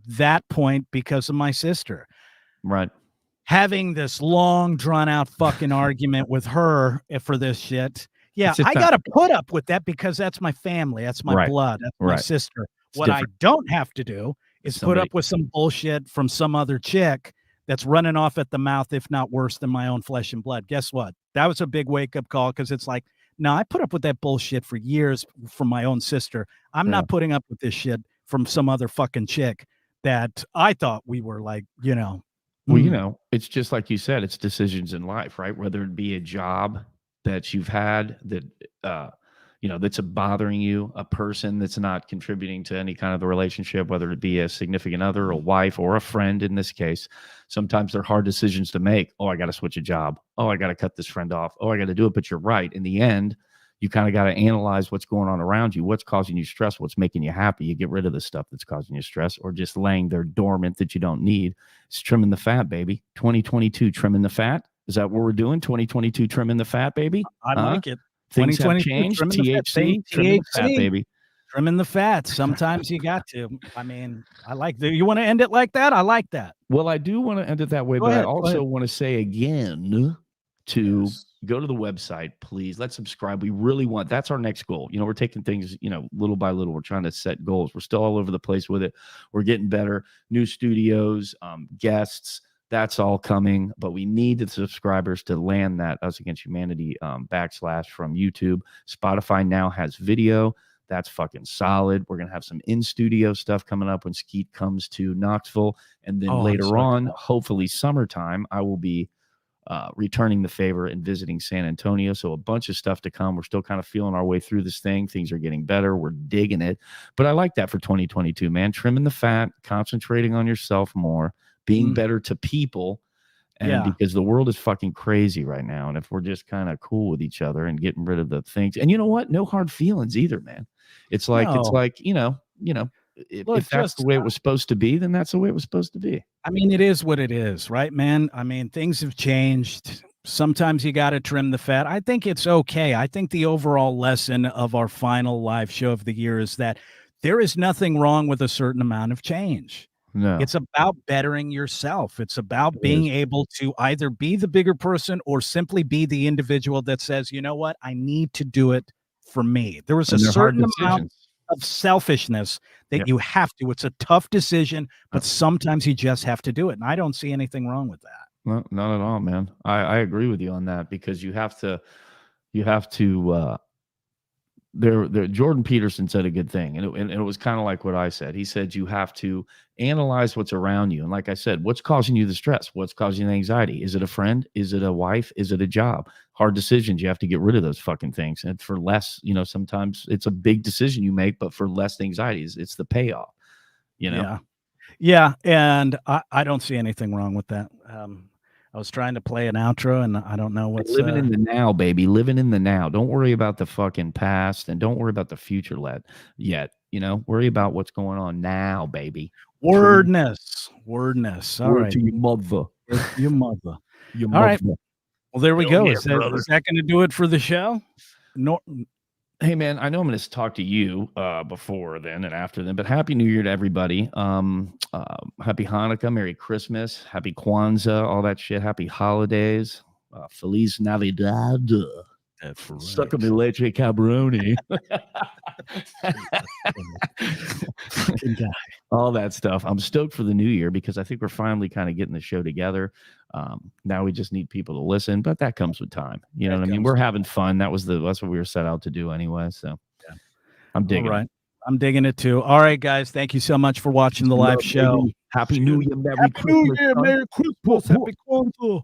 Speaker 2: that point because of my sister.
Speaker 3: Right.
Speaker 2: Having this long, drawn-out fucking argument with her for this shit. Yeah, I got to put up with that because that's my family. That's my blood. That's my sister. What I don't have to do is put up with some bullshit from some other chick that's running off at the mouth, if not worse than my own flesh and blood. Guess what? That was a big wake-up call, because it's like, no, I put up with that bullshit for years from my own sister. I'm not putting up with this shit from some other fucking chick that I thought we were like,
Speaker 3: Well, it's just like you said, it's decisions in life, right? Whether it be a job that you've had that, that's bothering you, a person that's not contributing to any kind of the relationship, whether it be a significant other, a wife, or a friend in this case. Sometimes they're hard decisions to make. Oh, I got to switch a job. Oh, I got to cut this friend off. Oh, I got to do it. But you're right. In the end, you kind of got to analyze what's going on around you, what's causing you stress, what's making you happy. You get rid of the stuff that's causing you stress, or just laying there dormant that you don't need. It's trimming the fat, baby. 2022, trimming the fat. Is that what we're doing? 2022, trimming the fat, baby?
Speaker 2: I like it.
Speaker 3: Things have changed. T.H.C, trimming the fat, baby.
Speaker 2: Trimming the fat. Sometimes you got to. I mean, I like that. You want to end it like that? I like that.
Speaker 3: Well, I do want to end it that way, but I also want to say again, to go to the website, please. Let's subscribe. We really want, that's our next goal. We're taking things, little by little. We're trying to set goals. We're still all over the place with it. We're getting better. New studios, guests, that's all coming. But we need the subscribers to land that Us Against Humanity / from YouTube. Spotify now has video. That's fucking solid. We're going to have some in-studio stuff coming up when Skeet comes to Knoxville. And then later on, hopefully summertime, I will be returning the favor and visiting San Antonio. So a bunch of stuff to come. We're still kind of feeling our way through this thing. Things are getting better. We're digging it. But I like that for 2022, man. Trimming the fat, concentrating on yourself more, being better to people. And because the world is fucking crazy right now. And if we're just kind of cool with each other and getting rid of the things, and you know what? No hard feelings either, man. It's like, if that's the way it was supposed to be, then that's the way it was supposed to be.
Speaker 2: I mean, it is what it is, right, man? I mean, things have changed. Sometimes you got to trim the fat. I think it's okay. I think the overall lesson of our final live show of the year is that there is nothing wrong with a certain amount of change.
Speaker 3: No.
Speaker 2: It's about bettering yourself. It's about being able to either be the bigger person or simply be the individual that says, you know what, I need to do it for me. There was a certain amount of selfishness that you have to. It's a tough decision, but sometimes you just have to do it. And I don't see anything wrong with that.
Speaker 3: No, not at all, man. I agree with you on that, because you have to Jordan Peterson said a good thing, and it was kind of like what I said. He said you have to analyze what's around you. And like I said, what's causing you the stress? What's causing the anxiety? Is it a friend? Is it a wife? Is it a job? Hard decisions. You have to get rid of those fucking things. And for less, sometimes it's a big decision you make, but for less anxieties, it's the payoff,
Speaker 2: Yeah. And I don't see anything wrong with that. I was trying to play an outro, and I don't know what's
Speaker 3: living in the now, baby. Living in the now. Don't worry about the fucking past, and don't worry about the future yet. Worry about what's going on now, baby.
Speaker 2: Wordness. All
Speaker 3: Word
Speaker 2: right.
Speaker 3: to your mother.
Speaker 2: Your mother.
Speaker 3: Your
Speaker 2: All
Speaker 3: mother.
Speaker 2: right. Well, there we go.
Speaker 3: Yeah,
Speaker 2: Is that going to do it for the show? No.
Speaker 3: Hey, man, I know I'm going to talk to you before then and after then, but Happy New Year to everybody. Happy Hanukkah, Merry Christmas, Happy Kwanzaa, all that shit. Happy holidays. Feliz Navidad.
Speaker 2: That's right.
Speaker 3: Suck a mi leche, cabroni. All that stuff. I'm stoked for the new year because I think we're finally kind of getting the show together. Now we just need people to listen, but that comes with time. You know what I mean? We're having fun. That's what we were set out to do anyway. So I'm digging it.
Speaker 2: I'm digging it too. All right, guys. Thank you so much for watching the live show.
Speaker 3: Happy New Year.
Speaker 2: Happy New Year. Merry Christmas. Happy Kwanzaa.